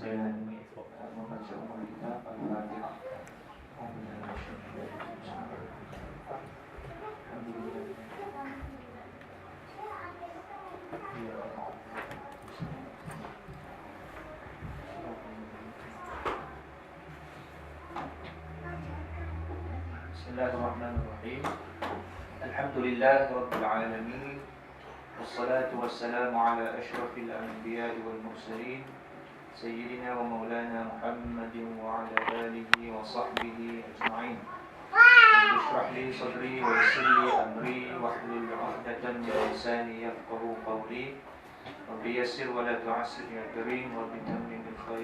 dengan membaca umur kita Al-Fatihah. Bismillahirrahmanirrahim. Alhamdulillahirabbil alamin. Wassalatu wassalamu ala asyrafil anbiya'i wal mursalin sayyidina wa maulana Muhammadin wa ala alihi wa sahbihi ajma'in. Ishrah li sadri wa yassir li amri wahlul 'uqdatam min lisani yafqahu qawli. Rabbi yassir wa la tu'assir ya karim wa bitammim bil khair.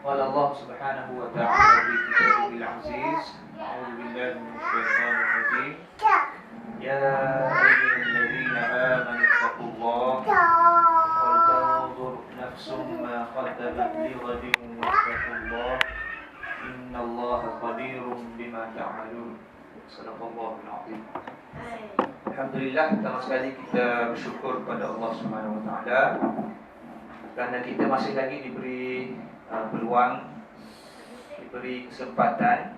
Qala Allah subhanahu wa ta'ala fi kitabihi al-'aziz. A'udzu billahi minasy syaithanir rajim. Ya ayyuhalladzina amanu taqullaha wal tanzur nafsum ma qaddamat lighadin wattaqullaha innallaha khabirum bima ta'malun. Shadaqallahul 'azim. Alhamdulillah, pertama sekali kita bersyukur kepada Allah Subhanahu wa taala kerana kita masih lagi diberi peluang, diberi kesempatan,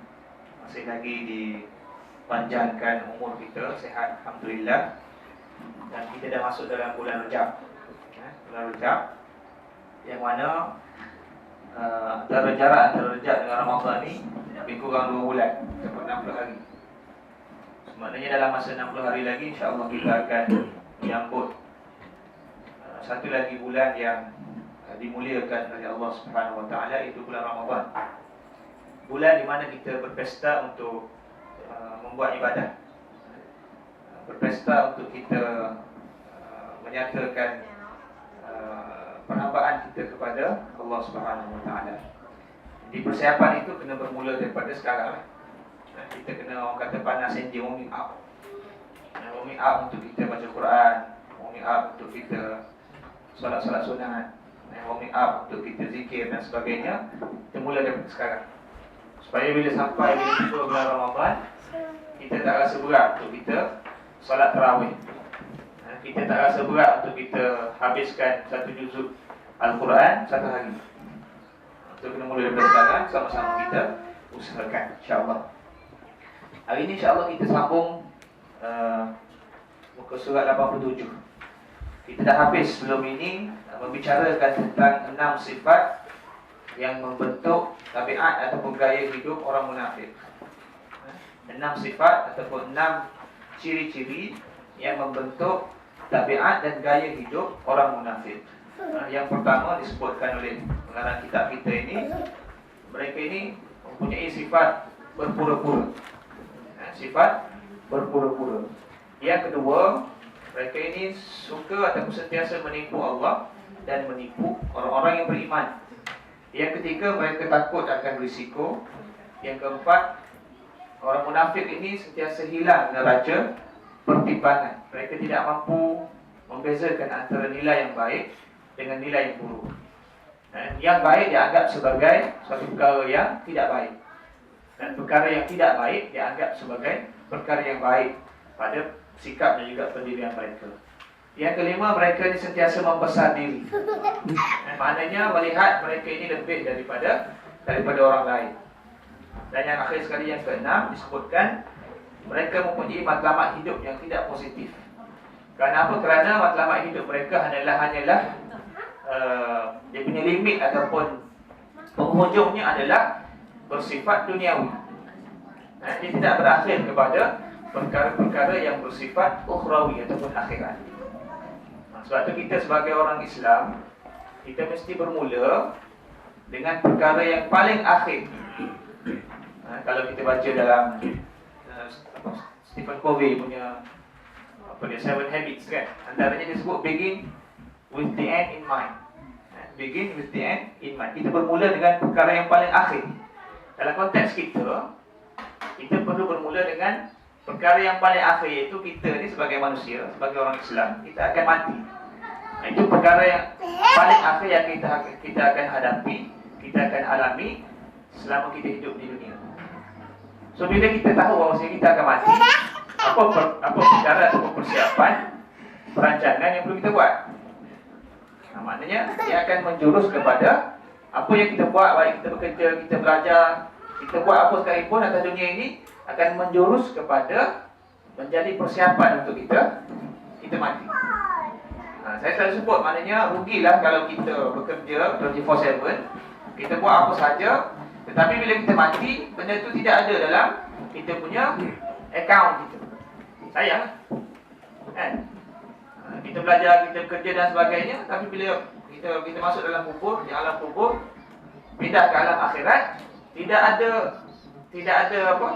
masih lagi dipanjangkan umur kita, sehat alhamdulillah. Dan kita dah masuk dalam bulan Rejab. Bulan Rejab yang mana antara jarak antara Rejab dengan Ramadan ni lebih kurang 2 bulan, sampai 60 hari. Maknanya dalam masa 60 hari lagi insya-Allah kita akan menyambut satu lagi bulan yang dimuliakan oleh Allah Subhanahu wa taala, iaitu bulan Ramadan. Bulan di mana kita berpesta untuk membuat ibadah. Berpesta untuk kita menyatakan perhambaan kita kepada Allah Subhanahu wa taala. Di persiapan itu kena bermula daripada sekarang. Kita kena, orang kata panas enjin, warming up. Warming up untuk kita baca Quran, warming up untuk kita solat-solat sunat, warming up untuk kita zikir dan sebagainya. Kita mula daripada sekarang, supaya bila sampai bila tiba bulan Ramadan, kita tak rasa berat untuk kita solat tarawih. Kita tak rasa berat untuk kita habiskan satu juzuk Al-Quran satu hari. Itu kena mula daripada sekarang, sama-sama kita usahakan insya-Allah. Hari ini insya-Allah kita sambung muka surat 87. Kita dah habis sebelum ini membicarakan tentang 6 sifat yang membentuk tabiat ataupun gaya hidup orang munafik. 6 sifat ataupun 6 ciri-ciri yang membentuk tabiat dan gaya hidup orang munafik. Yang pertama disebutkan oleh pengarang kitab kita ini, mereka ini mempunyai sifat berpura-pura. Sifat berpura-pura. Yang kedua, mereka ini suka ataupun sentiasa menipu Allah dan menipu orang-orang yang beriman. Yang ketiga, mereka takut akan risiko. Yang keempat, orang munafik ini sentiasa hilang neraca pertimbangan. Mereka tidak mampu membezakan antara nilai yang baik dengan nilai yang buruk. Yang baik dianggap sebagai suatu perkara yang tidak baik, dan perkara yang tidak baik dianggap sebagai perkara yang baik pada sikap dan juga pendirian mereka. Yang kelima, mereka ini sentiasa membesar diri. Maknanya melihat mereka ini lebih daripada orang lain. Dan yang akhir sekali, yang keenam, disebutkan mereka mempunyai matlamat hidup yang tidak positif. Kerana apa? Kerana matlamat hidup mereka hanyalah dia punya limit ataupun penghujungnya adalah bersifat duniawi. Dia tidak berakhir kepada perkara-perkara yang bersifat ukhrawi ataupun akhirat. Sebab itu kita sebagai orang Islam, kita mesti bermula dengan perkara yang paling akhir. Kalau kita baca dalam Stephen Covey punya 7 Habits kan, antaranya disebut begin with the end in mind. Begin with the end in mind. Kita bermula dengan perkara yang paling akhir. Dalam konteks kita perlu bermula dengan perkara yang paling akhir, iaitu kita ni sebagai manusia, sebagai orang Islam, kita akan mati. Itu perkara yang paling akhir yang kita akan hadapi, kita akan alami selama kita hidup di dunia. So bila kita tahu bahawa kita akan mati, apa perkara atau persiapan, perancangan yang perlu kita buat? Maknanya dia akan menjurus kepada apa yang kita buat, baik kita bekerja, kita belajar, kita buat apa sekalipun atas dunia ini, akan menjurus kepada menjadi persiapan untuk kita mati. Saya selalu sebut, maknanya rugilah kalau kita bekerja 24/7, kita buat apa saja, tetapi bila kita mati, benda itu tidak ada dalam kita punya akaun kita. Sayang kan? Kita belajar, kita bekerja dan sebagainya, tapi bila kita masuk dalam kubur, di alam kubur, pindah ke alam akhirat, tidak ada apa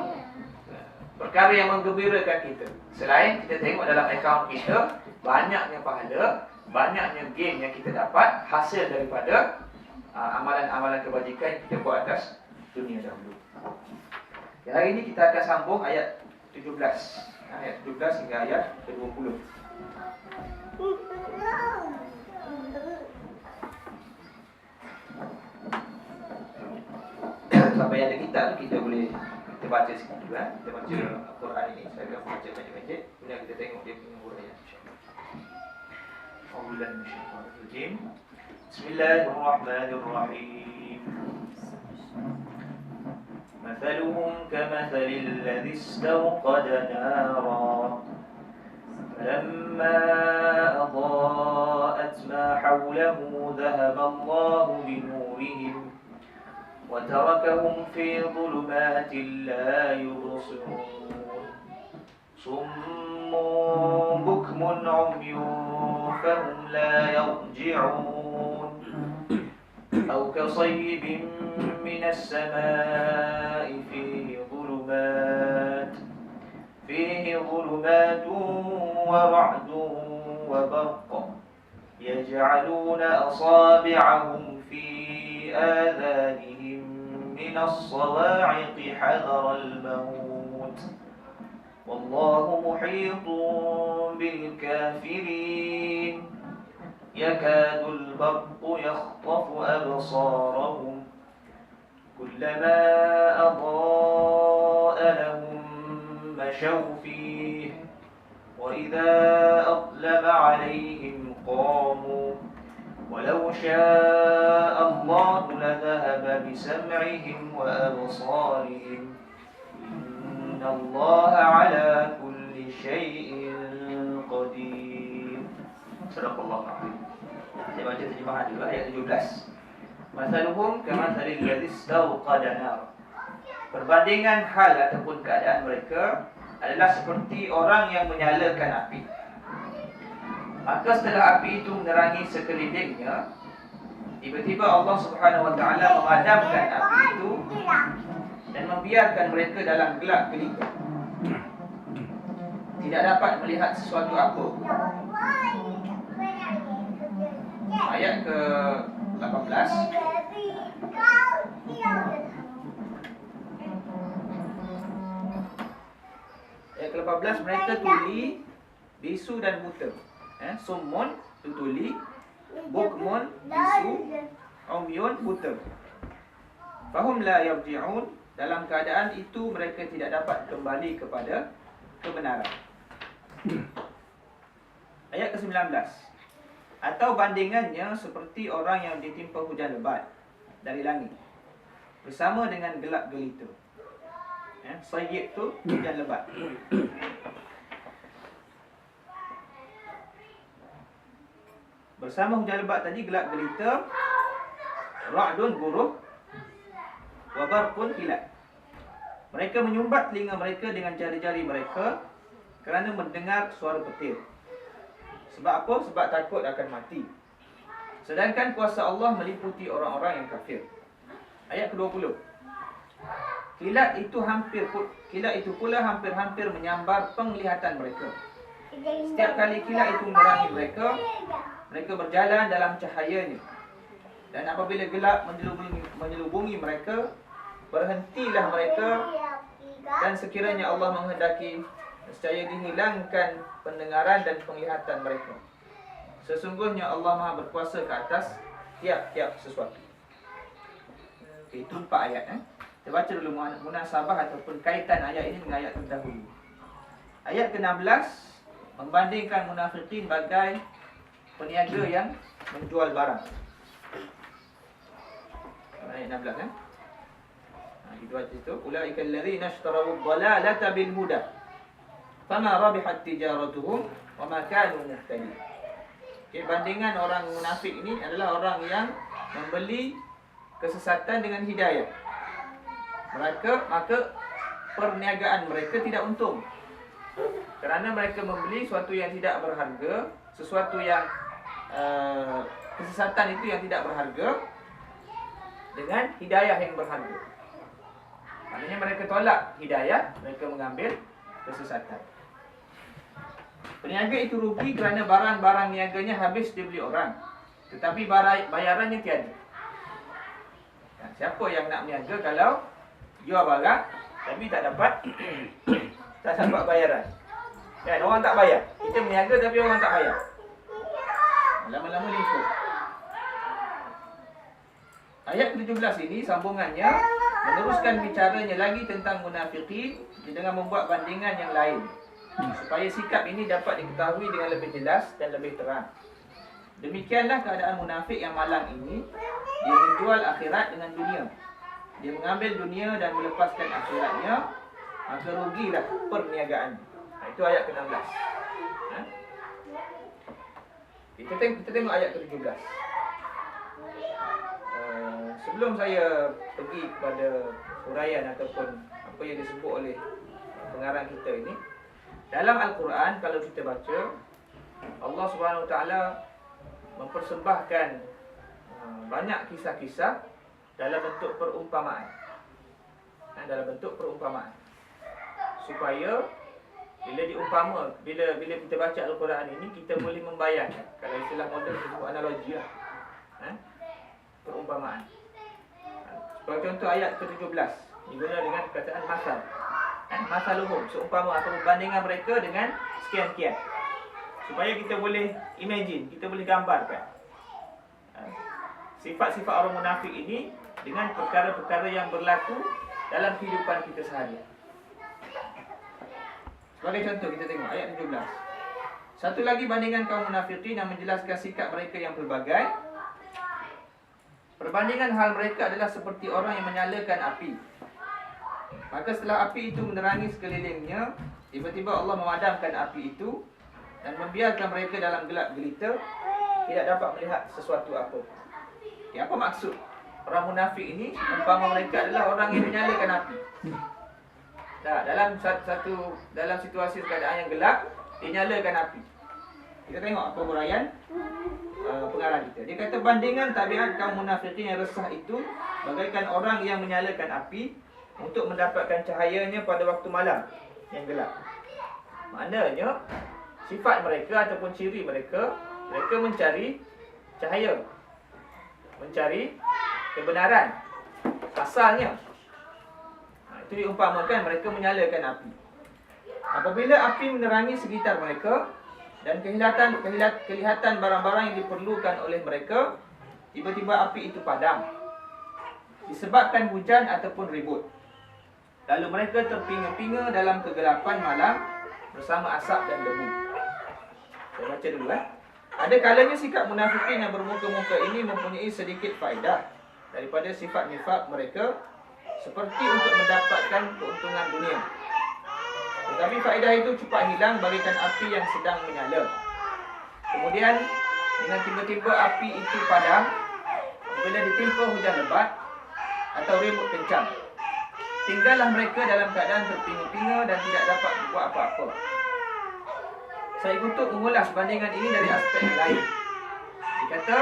perkara yang menggembirakan kita selain kita tengok dalam akaun kita banyaknya pahala, banyaknya gain yang kita dapat hasil daripada amalan-amalan kebajikan yang kita buat atas dunia dahulu. Hari ini kita akan sambung ayat 17 hingga ayat ke-20. Sampai ada kitab tu kita boleh kita baca sikit juga. Kita baca Al-Quran ini. Saya akan baca pendek-pendek, kemudian kita tengok dia punya huraian, insya-Allah. A'udzubillahi minasyaitonir rajim. Bismillahirrahmanirrahim. مثلهم كمثل الذي استوقد نارا فلما أضاءت ما حوله ذهب الله بنورهم وتركهم في ظلمات لا يبصرون صم بكم عمي فهم لا يرجعون أو كصيب من السماء فيه ظلمات ورعد وبرق يجعلون أصابعهم في آذانهم من الصواعق حذر الموت والله محيط بالكافرين يكاد البرق يخطف أبصارهم كلما أضاء لهم مشوا فيه وإذا أظلم عليهم قاموا ولو شاء الله لذهب بسمعهم وأبصارهم إن الله على كل شيء قدير. Sadaqallahu a'lam. Saya baca terjemahan dulu ayat 17. Masaluhum kamathalil ladzi istawqada nar. Perbandingan hal ataupun keadaan mereka adalah seperti orang yang menyalakan api. Maka setelah api itu menerangi sekelilingnya, tiba-tiba Allah Subhanahu wa taala memadamkan api itu dan membiarkan mereka dalam gelap gulita. Tidak dapat melihat sesuatu apa. Ayat ke-18. Ayat ke-18, mereka tuli, bisu dan buta. Summun, tuli, bukmun, bisu, umyun, buta. Fahum la yarji'un, dalam keadaan itu mereka tidak dapat kembali kepada kebenaran. Ayat ke-19. Atau bandingannya seperti orang yang ditimpa hujan lebat dari langit bersama dengan gelap gelita. Sayyid tu hujan lebat. Bersama hujan lebat tadi gelap gelita, ra'dun buruh, wa barqun kilat. Mereka menyumbat telinga mereka dengan jari-jari mereka kerana mendengar suara petir. Sebab apa? Sebab takut akan mati. Sedangkan kuasa Allah meliputi orang-orang yang kafir. Ayat ke-20. Kilat itu pula hampir-hampir menyambar penglihatan mereka. Setiap kali kilat itu menerangi mereka, mereka berjalan dalam cahayanya. Dan apabila gelap menyelubungi mereka, berhentilah mereka. Dan sekiranya Allah menghendaki, nescaya dihilangkan pendengaran dan penglihatan mereka. Sesungguhnya Allah Maha berkuasa ke atas tiap-tiap sesuatu. Itu 4 ayat. Kita baca dulu munasabah ataupun kaitan ayat ini dengan ayat terdahulu. Ayat ke-16 membandingkan munafikin bagai peniaga yang menjual barang. Ayat 16 kan? Itu ayat itu, ulaika allazina ishtaraw ad-dhalalata bil huda fama rabihat tijaratuhum wama kanu muhtadin. Okay, bandingan orang munafik ini adalah orang yang membeli kesesatan dengan hidayah. Maka perniagaan mereka tidak untung. Kerana mereka membeli sesuatu yang tidak berharga, sesuatu yang kesesatan itu yang tidak berharga dengan hidayah yang berharga. Maknanya mereka tolak hidayah, mereka mengambil kesesatan. Peniaga itu rugi kerana barang-barang niaganya habis dibeli orang, tetapi bayarannya tiada. Siapa yang nak berniaga kalau jual barang tapi tak dapat bayaran? Kan orang tak bayar. Kita berniaga tapi orang tak bayar. Lama-lama lingkup. Ayat 17 ini sambungannya meneruskan bicaranya lagi tentang munafiqin dengan membuat bandingan yang lain, supaya sikap ini dapat diketahui dengan lebih jelas dan lebih terang. Demikianlah keadaan munafik yang malang ini. Dia menjual akhirat dengan dunia. Dia mengambil dunia dan melepaskan akhiratnya, maka rugilah perniagaan. Itu ayat ke-16. Kita tengok ayat ke-17. Sebelum saya pergi kepada huraian ataupun apa yang disebut oleh pengarang kita ini, dalam Al-Quran kalau kita baca, Allah Subhanahu Wa Taala mempersembahkan banyak kisah-kisah dalam bentuk perumpamaan. Supaya bila kita baca Al-Quran ini, kita boleh membayangkan. Kalau istilah moden disebut analogi lah. Perumpamaan. Sebagai contoh ayat ke-17 diguna dengan perkataan masal. Masaluhum, seumpama atau perbandingan mereka dengan sekian-sekian. Supaya kita boleh imagine, kita boleh gambarkan sifat-sifat orang munafik ini dengan perkara-perkara yang berlaku dalam kehidupan kita seharian. Sebagai contoh, kita tengok ayat 17. Satu lagi bandingan kaum munafikin yang menjelaskan sikap mereka yang pelbagai. Perbandingan hal mereka adalah seperti orang yang menyalakan api. Maka setelah api itu menerangi sekelilingnya, tiba-tiba Allah memadamkan api itu dan membiarkan mereka dalam gelap gelita, tidak dapat melihat sesuatu apa. Ya, apa maksud? Orang munafik ini, umpama mereka adalah orang yang menyalakan api. Dalam situasi keadaan yang gelap, dia nyalakan api. Kita tengok apa huraian pengarang kita. Dia kata bandingan tabiat kaum munafikin yang resah itu bagaikan orang yang menyalakan api untuk mendapatkan cahayanya pada waktu malam yang gelap. Maknanya sifat mereka ataupun ciri mereka mencari cahaya, mencari kebenaran asalnya. Itu diumpamakan mereka menyalakan api. Apabila api menerangi sekitar mereka dan kelihatan barang-barang yang diperlukan oleh mereka, tiba-tiba api itu padam disebabkan hujan ataupun ribut. Lalu mereka terpinga-pinga dalam kegelapan malam bersama asap dan debu. Saya baca dulu. Ada kalanya sikap munafikin yang bermuka-muka ini mempunyai sedikit faedah daripada sifat nifaq mereka, seperti untuk mendapatkan keuntungan dunia. Tetapi faedah itu cepat hilang bagaikan api yang sedang menyala. Kemudian dengan tiba-tiba api itu padam bila ditimpa hujan lebat atau ribut kencang. Tinggallah mereka dalam keadaan terpinga-pinga dan tidak dapat buat apa-apa. Saya untuk mengulas bandingan ini dari aspek yang lain. Dikata,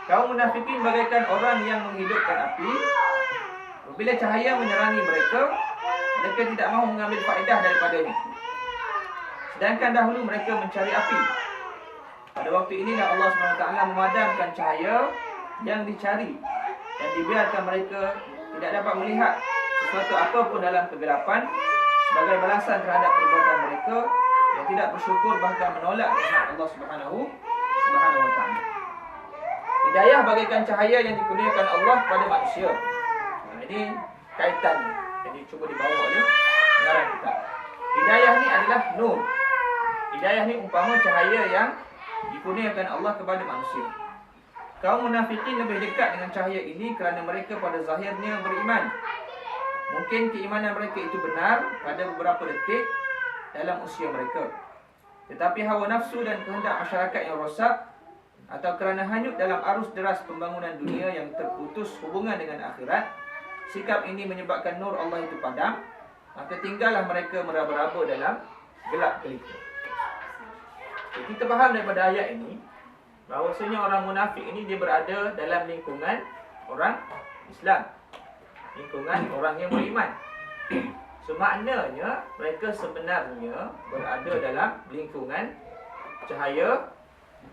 kaum munafikin bagaikan orang yang menghidupkan api. Apabila cahaya menerangi mereka tidak mahu mengambil faedah daripadanya. Sedangkan dahulu mereka mencari api. Pada waktu inilah Allah SWT memadamkan cahaya yang dicari dan dibiarkan mereka tidak dapat melihat sesuatu apapun dalam kegelapan sebagai balasan terhadap perbuatan mereka yang tidak bersyukur bahkan menolak nikmat Allah Subhanahu wa taala. Hidayah bagaikan cahaya yang dikurniakan Allah kepada manusia. Ini kaitan. Jadi cuba dibawa oleh pengarang kita. Hidayah ni adalah nur. Hidayah ni umpama cahaya yang dikurniakan Allah kepada manusia. Kaum munafikin lebih dekat dengan cahaya ini kerana mereka pada zahirnya beriman. Mungkin keimanan mereka itu benar pada beberapa detik dalam usia mereka. Tetapi hawa nafsu dan kehendak masyarakat yang rosak atau kerana hanyut dalam arus deras pembangunan dunia yang terputus hubungan dengan akhirat, sikap ini menyebabkan nur Allah itu padam, maka tinggallah mereka meraba-raba dalam gelap gelita. Kita faham daripada ayat ini bahawasanya orang munafik ini dia berada dalam lingkungan orang Islam, lingkungan orang yang beriman. So maknanya mereka sebenarnya berada dalam lingkungan cahaya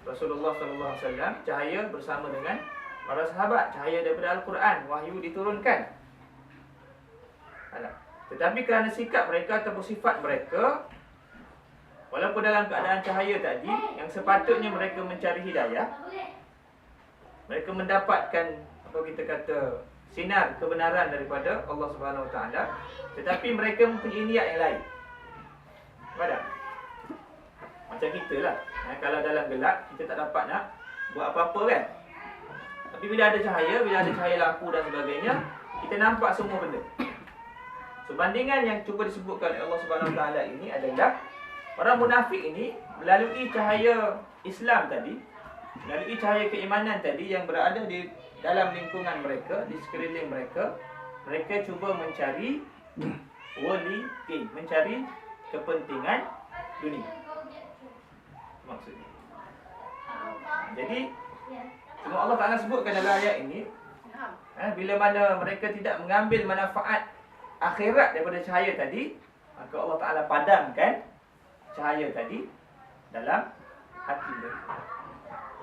Rasulullah SAW, cahaya bersama dengan para sahabat, cahaya daripada Al-Quran, wahyu diturunkan. Tetapi kerana sikap mereka ataupun sifat mereka, walaupun dalam keadaan cahaya tadi, yang sepatutnya mereka mencari hidayah, mereka mendapatkan apa kita kata sinar kebenaran daripada Allah Subhanahu Wa Taala, tetapi mereka mempunyai niat yang lain. Ada? Macam kita lah. Kalau dalam gelap kita tak dapat nak buat apa-apa kan. Tapi bila ada cahaya lampu dan sebagainya, kita nampak semua benda. So bandingan yang cuba disebutkan oleh Allah Subhanahu Wa Taala ini adalah orang munafik ini melalui cahaya Islam tadi, melalui cahaya keimanan tadi yang berada di dalam lingkungan mereka, di sekeliling mereka, mereka cuba mencari worldly gain, mencari kepentingan dunia. Maksudnya. Jadi, cuma Allah Ta'ala sebutkan dalam ayat ini, bila mana mereka tidak mengambil manfaat akhirat daripada cahaya tadi, maka Allah Ta'ala padamkan cahaya tadi dalam hati mereka.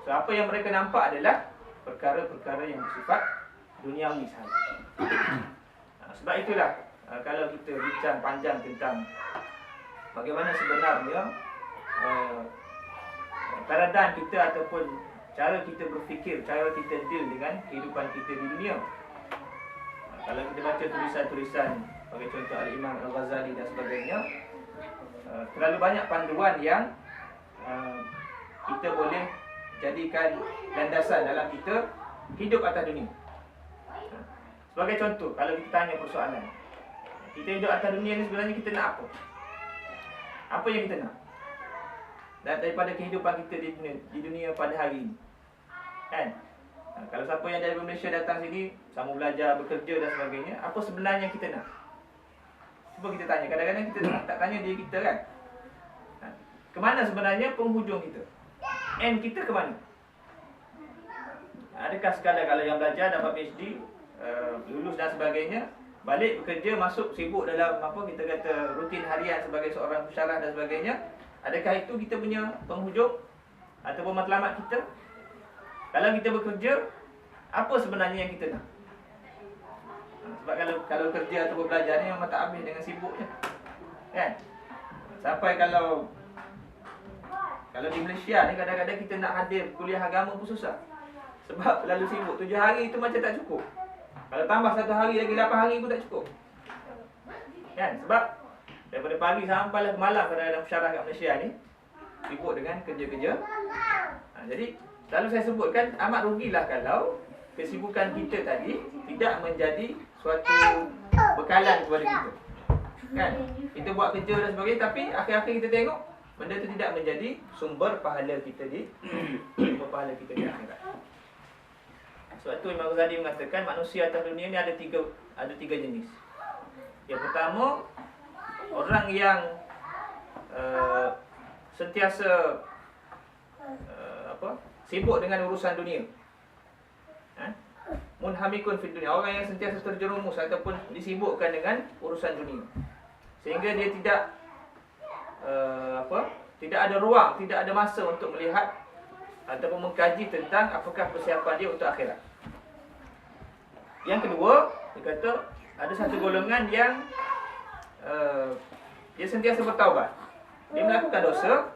So apa yang mereka nampak adalah perkara-perkara yang bersifat duniawi sahaja. Sebab itulah kalau kita bincang panjang tentang bagaimana sebenarnya paradigm kita ataupun cara kita berfikir, cara kita deal dengan kehidupan kita di dunia. Kalau kita baca tulisan-tulisan bagi contoh Al-Imam Al-Ghazali dan sebagainya, terlalu banyak panduan yang kita boleh jadikan landasan dalam kita hidup atas dunia. Sebagai contoh, kalau kita tanya persoalan, kita hidup atas dunia ni sebenarnya kita nak apa? Apa yang kita nak? Dan daripada kehidupan kita di dunia pada hari ini, kan? Kalau siapa yang dari Malaysia datang sini, sama belajar, bekerja dan sebagainya, apa sebenarnya kita nak? Cuba kita tanya. Kadang-kadang kita tak tanya diri kita kan, kemana sebenarnya penghujung kita? End kita ke mana? Adakah sekadar kalau yang belajar dapat PhD, lulus dan sebagainya, balik bekerja, masuk sibuk dalam apa kita kata rutin harian sebagai seorang pensyarah dan sebagainya, adakah itu kita punya penghujung ataupun matlamat kita? Kalau kita bekerja, apa sebenarnya yang kita nak? Sebab kalau kerja ataupun belajar ni memang tak habis dengan sibuknya, kan? Sampai kalau di Malaysia ni kadang-kadang kita nak hadir kuliah agama pun susah. Sebab terlalu sibuk. 7 hari itu macam tak cukup. Kalau tambah 1 hari lagi 8 hari pun tak cukup. Kan? Sebab daripada pagi sampai lah malam kadang-kadang pensyarah kat Malaysia ni sibuk dengan kerja-kerja. Jadi selalu saya sebutkan amat rugilah kalau kesibukan kita tadi tidak menjadi suatu bekalan kepada kita. Kan? Kita buat kerja dan sebagainya, tapi akhir-akhir kita tengok benda itu tidak menjadi sumber pahala kita di akhirat. Sebab itu Imam Ghazali mengatakan manusia atas dunia ni ada tiga jenis. Yang pertama, orang yang sentiasa sibuk dengan urusan dunia. Munhamikun fid dunia, orang yang sentiasa terjerumus ataupun disibukkan dengan urusan dunia, sehingga dia tidak ada ruang, tidak ada masa untuk melihat ataupun mengkaji tentang apakah persiapan dia untuk akhirat. Yang kedua, dia kata ada satu golongan yang dia sentiasa bertaubat. Dia melakukan dosa,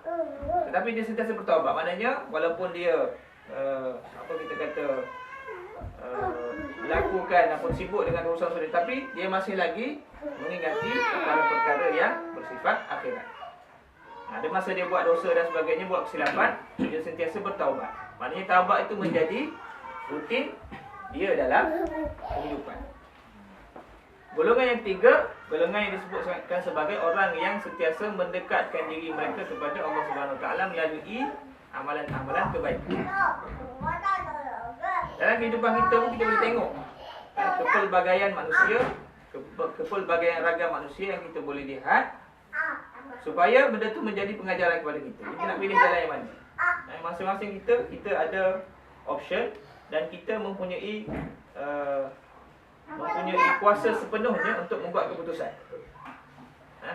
tetapi dia sentiasa bertaubat. Maknanya walaupun dia melakukan ataupun sibuk dengan urusan dunia, tapi dia masih lagi mengingati perkara-perkara yang bersifat akhirat. Ada masa dia buat dosa dan sebagainya, buat kesilapan, dia sentiasa bertaubat. Maknanya taubat itu menjadi rutin dia dalam kehidupan. Golongan yang ketiga, golongan yang disebutkan sebagai orang yang sentiasa mendekatkan diri mereka kepada Allah Subhanahu Wa Taala melalui amalan-amalan kebaikan. Dalam kehidupan kita pun kita boleh tengok kepelbagaian manusia, kepelbagaian ragam manusia yang kita boleh lihat, supaya benda tu menjadi pengajaran kepada kita. Kita nak pilih jalan yang mana. Masing-masing kita ada option dan kita mempunyai kuasa sepenuhnya untuk membuat keputusan.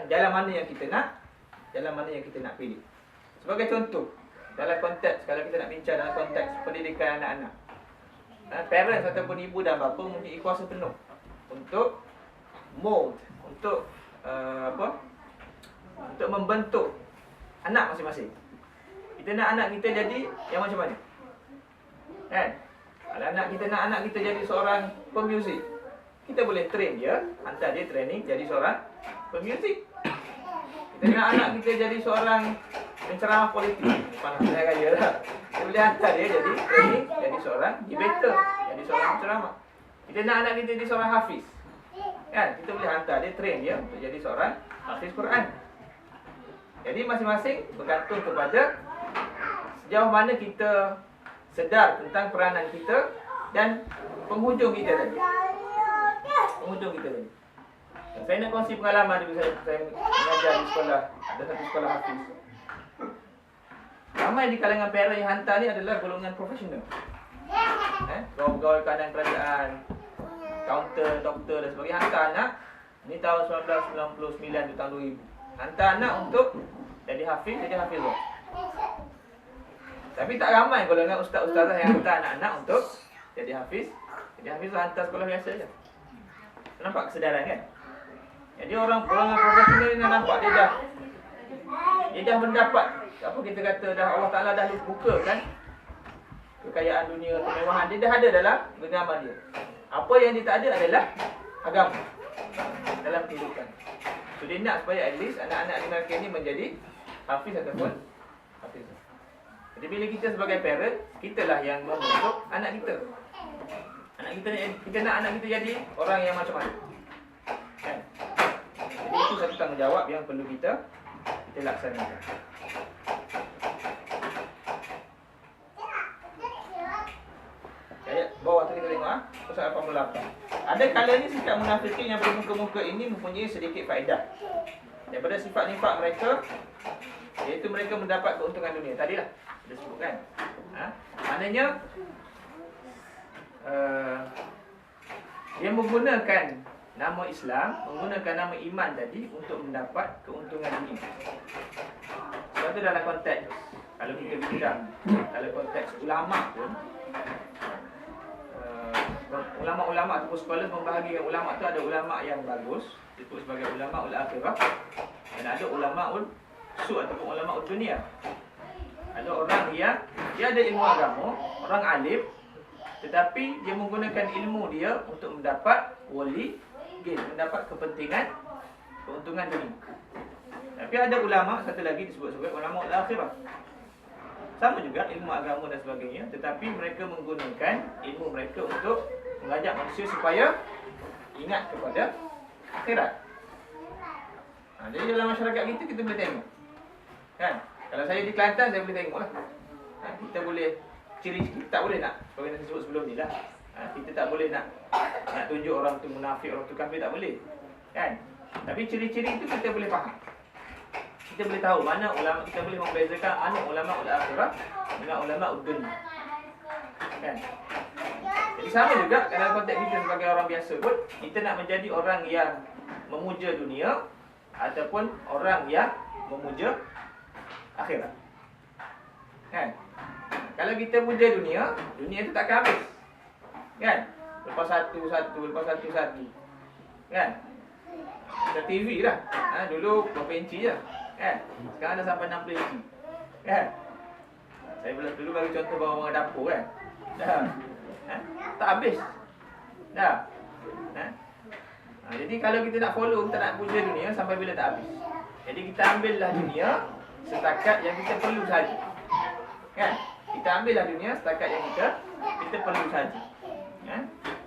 Jalan mana yang kita nak, jalan mana yang kita nak pilih. Sebagai contoh, dalam konteks, kalau kita nak bincang dalam konteks pendidikan anak-anak, parents ataupun ibu dan bapa mempunyai kuasa penuh untuk mold, untuk untuk membentuk anak masing-masing. Kita nak anak kita jadi yang macam mana? Kan? Kalau kita nak anak kita jadi seorang pemuzik, kita boleh train dia, hantar dia training jadi seorang pemuzik. Kita nak anak kita jadi seorang penceramah politik, panas saya lah. Kita boleh hantar dia jadi training, jadi seorang debater, jadi seorang penceramah. Kita nak anak kita jadi seorang hafiz, kan? Kita boleh hantar dia, train dia untuk jadi seorang hafiz Quran. Jadi masing-masing bergantung kepada sejauh mana kita sedar tentang peranan kita dan penghujung kita tadi. Penghujung kita tadi. Saya nak kongsi pengalaman dulu saya mengajar di sekolah, ada satu sekolah hafiz. Ramai di kalangan parent yang hantar ni adalah golongan profesional. Pegawai keadaan kerajaan, kaunter, doktor dan sebagainya, hantar anak. Ni tahun 1999 tu, tahun 2000. Hantar anak untuk jadi hafiz, jadi hafizah. Tapi tak ramai golongan ustaz-ustazah yang hantar anak-anak untuk jadi hafiz. Jadi hafizah hantar sekolah biasa je. Nampak kesedaran kan? Jadi orang golongan profesional ni nampak dia dah mendapat, apa kita kata, dah Allah Ta'ala dah buka kan kekayaan dunia, kemewahan dia dah ada dalam genggaman dia. Apa yang dia tak ada adalah agama dalam kehidupan. So dia nak supaya at least anak-anak di mereka ni menjadi hafiz ataupun hafizah. Jadi bila kita sebagai parent, kitalah yang membentuk anak kita. Kita nak anak kita jadi orang yang macam mana, kan? Jadi itu satu tanggungjawab yang perlu kita laksanakan. Ayat bawah tu kita tengok pasal 88. Ada kalanya sikap munafikin yang bermuka-muka ini mempunyai sedikit faedah daripada sifat nifak mereka, iaitu mereka mendapat keuntungan dunia. Tadilah kita sebutkan. Maknanya dia menggunakan nama Islam, menggunakan nama iman tadi untuk mendapat keuntungan dunia. Sebab tu dalam konteks, kalau kita bincang dalam konteks ulama pun, ulama-ulama ataupun sekolah membahagikan ulama tu ada ulama yang bagus, disebut sebagai ulama ul akhirah, dan ada ulama ul su ataupun ulama ul dunia. Ada orang yang dia ada ilmu agama, orang alim, tetapi dia menggunakan ilmu dia untuk mendapat wali gain, mendapat kepentingan, keuntungan dunia. Tapi ada ulama satu lagi disebut sebagai ulama ul akhirah. Sama juga ilmu agama dan sebagainya, tetapi mereka menggunakan ilmu mereka untuk mengajak manusia supaya ingat kepada akhirat. Jadi dalam masyarakat kita boleh tengok, kan? Kalau saya di Kelantan, saya boleh tengok lah. Kita boleh ciri, kita tak boleh nak, seperti yang disebut sebelum ni lah, kita tak boleh nak tunjuk orang tu munafik, orang tu kafir, tak boleh, kan? Tapi ciri-ciri itu kita boleh faham. Kita boleh tahu mana ulama, kita boleh membezakan mana ulama ul akhirah dengan ulama ud dunya, kan? Jadi sama juga dalam konteks kita sebagai orang biasa pun, kita nak menjadi orang yang memuja dunia ataupun orang yang memuja akhirat, kan? Kalau kita puja dunia, dunia itu takkan habis, kan? Lepas satu, kan? Ada TV lah, dulu berapa inci je, kan? Sekarang dah sampai 60 inci, kan? Saya dulu bagi contoh barang-barang dapur, kan? Dah, tak habis, dah. Jadi kalau kita nak follow, kita nak puja dunia sampai bila tak habis. Jadi kita ambillah dunia setakat yang kita perlu saja, kan? Kita ambillah dunia setakat yang kita kita perlu saja.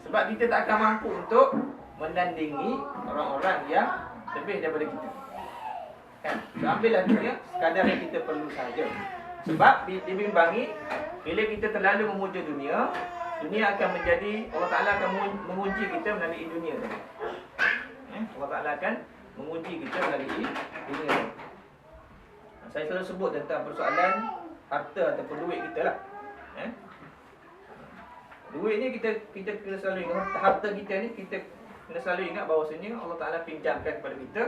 Sebab kita tak akan mampu untuk menandingi orang-orang yang lebih daripada kita. So, ambillah dunia sekadar yang kita perlu saja. Sebab dibimbangi bila kita terlalu memuja dunia, dunia akan menjadi, Allah Ta'ala akan menguji kita melalui dunia tadi. Allah Ta'ala akan menguji kita melalui dunia. Saya selalu sebut tentang persoalan harta ataupun duit kita lah. Duit ni kita kena selalu ingat, harta kita ni kita kena selalu ingat bahawasanya Allah Ta'ala pinjamkan kepada kita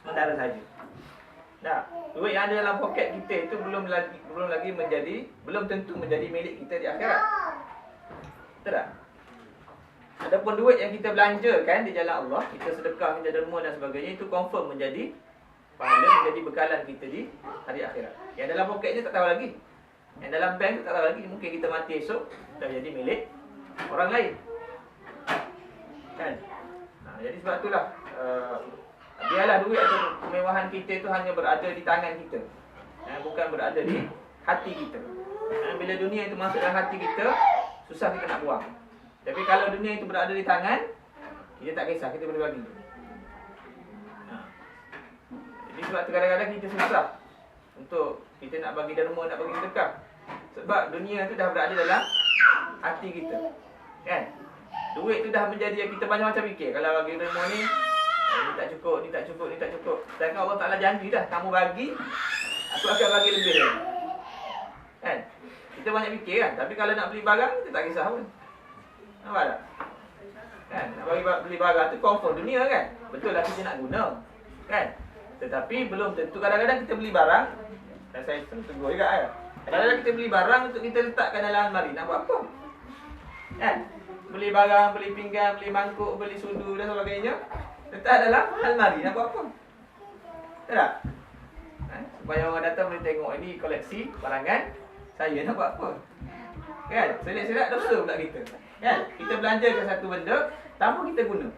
sementara saja. Nah, duit yang ada dalam poket kita itu belum tentu menjadi milik kita di akhirat. Betul tak? Adapun duit yang kita belanjakan di jalan Allah, kita sedekah, kita derma dan sebagainya, itu confirm menjadi pahala, menjadi bekalan kita di hari akhirat. Yang dalam poket ni tak tahu lagi. Yang dalam bank tu tak tahu lagi. Mungkin kita mati esok dah jadi milik orang lain. Kan? Jadi sebab itulah biarlah duit atau kemewahan kita itu hanya berada di tangan kita, bukan berada di hati kita. Bila dunia itu masuk dalam hati kita, susah kita nak buang. Tapi kalau dunia itu berada di tangan, kita tak kisah, kita boleh bagi. Jadi sebab tu kadang-kadang kita susah untuk kita nak bagi derma, nak bagi sedekah. Sebab dunia itu dah berada dalam hati kita. Kan? Duit tu dah menjadi yang kita macam-macam fikir. Kalau bagi derma ni, ni tak cukup, ni tak cukup, ni tak cukup. Sedangkan Allah Ta'ala janji dah, kamu bagi, aku akan bagi lebih lagi. Kan? Kita banyak fikir kan? Tapi kalau nak beli barang, kita tak kisah pun. Nampak tak? Kan? Nak beli barang tu confirm dunia kan? Betul lah kita nak guna. Kan? Tetapi belum tentu, kadang-kadang kita beli barang, dan saya tegur juga kan? Kadang-kadang kita beli barang untuk kita letakkan dalam almari. Nak buat apa? Kan? Beli barang, beli pinggan, beli mangkuk, beli sudu dan sebagainya, letak dalam almari, nak buat apa? Tak tak? Supaya orang datang boleh tengok, ini koleksi barangan saya, nak buat apa? Kan? Selit-selit dosa pula kita. Kan? Kita belanjakan satu benda tanpa kita guna.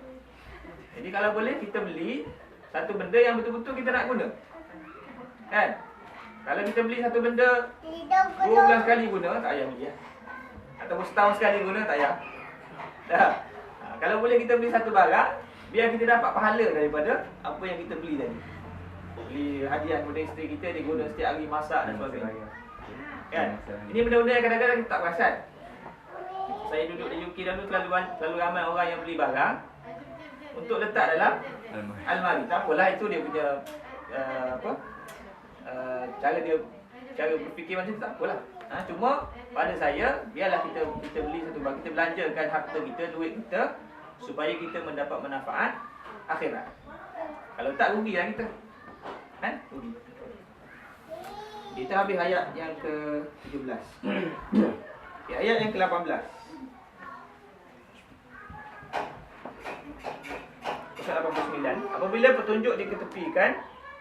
Jadi kalau boleh kita beli satu benda yang betul-betul kita nak guna. Kan? Kalau kita beli satu benda 2 bulan sekali guna, tak payah beli ya. Ataupun setahun sekali guna, tak payah. Kalau boleh kita beli satu barang, biar kita dapat pahala daripada apa yang kita beli tadi. Beli hadiah kepada isteri kita, dia guna setiap hari, masak dan sebagainya. Kan? Ini benda-benda yang kadang-kadang kita tak perasan. Saya duduk di UK dulu, terlalu ramai orang yang beli barang untuk letak dalam almari. Tak apalah, itu dia punya cara berfikir macam tu, tak apalah. Cuma pada saya, biarlah kita beli satu barang, kita belanjakan harta kita, duit kita, supaya kita mendapat manfaat akhirat. Kalau tak, rugilah kita. Kan? Rugi. Kita habis ayat yang ke-17. Okay, ayat yang ke-18. Pasal 89. Apabila petunjuk diketepikan,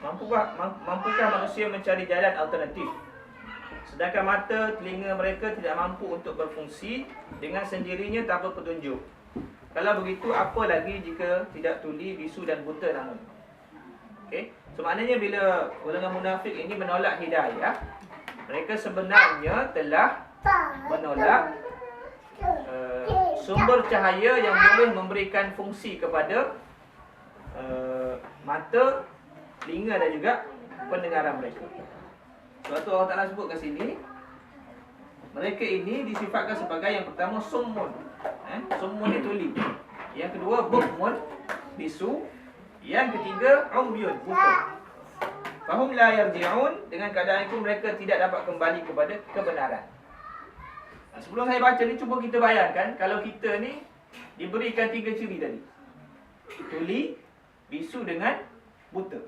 mampukah manusia mencari jalan alternatif? Sedangkan mata, telinga mereka tidak mampu untuk berfungsi dengan sendirinya tanpa petunjuk. Kalau begitu, apa lagi jika tidak tuli, bisu dan buta namun? Okay? So maknanya bila golongan munafik ini menolak hidayah, mereka sebenarnya telah menolak sumber cahaya yang boleh memberikan fungsi kepada mata, telinga dan juga pendengaran mereka. Sebab tu Allah Ta'ala sebut kat sini, mereka ini disifatkan sebagai yang pertama summun. Summun ni tuli. Yang kedua bukmun, bisu. Yang ketiga umyun, buta. Fahum la yarji'un, dengan keadaan itu mereka tidak dapat kembali kepada kebenaran. Sebelum saya baca ni, cuba kita bayangkan kalau kita ni diberikan 3 ciri tadi. Tuli, bisu dengan buta.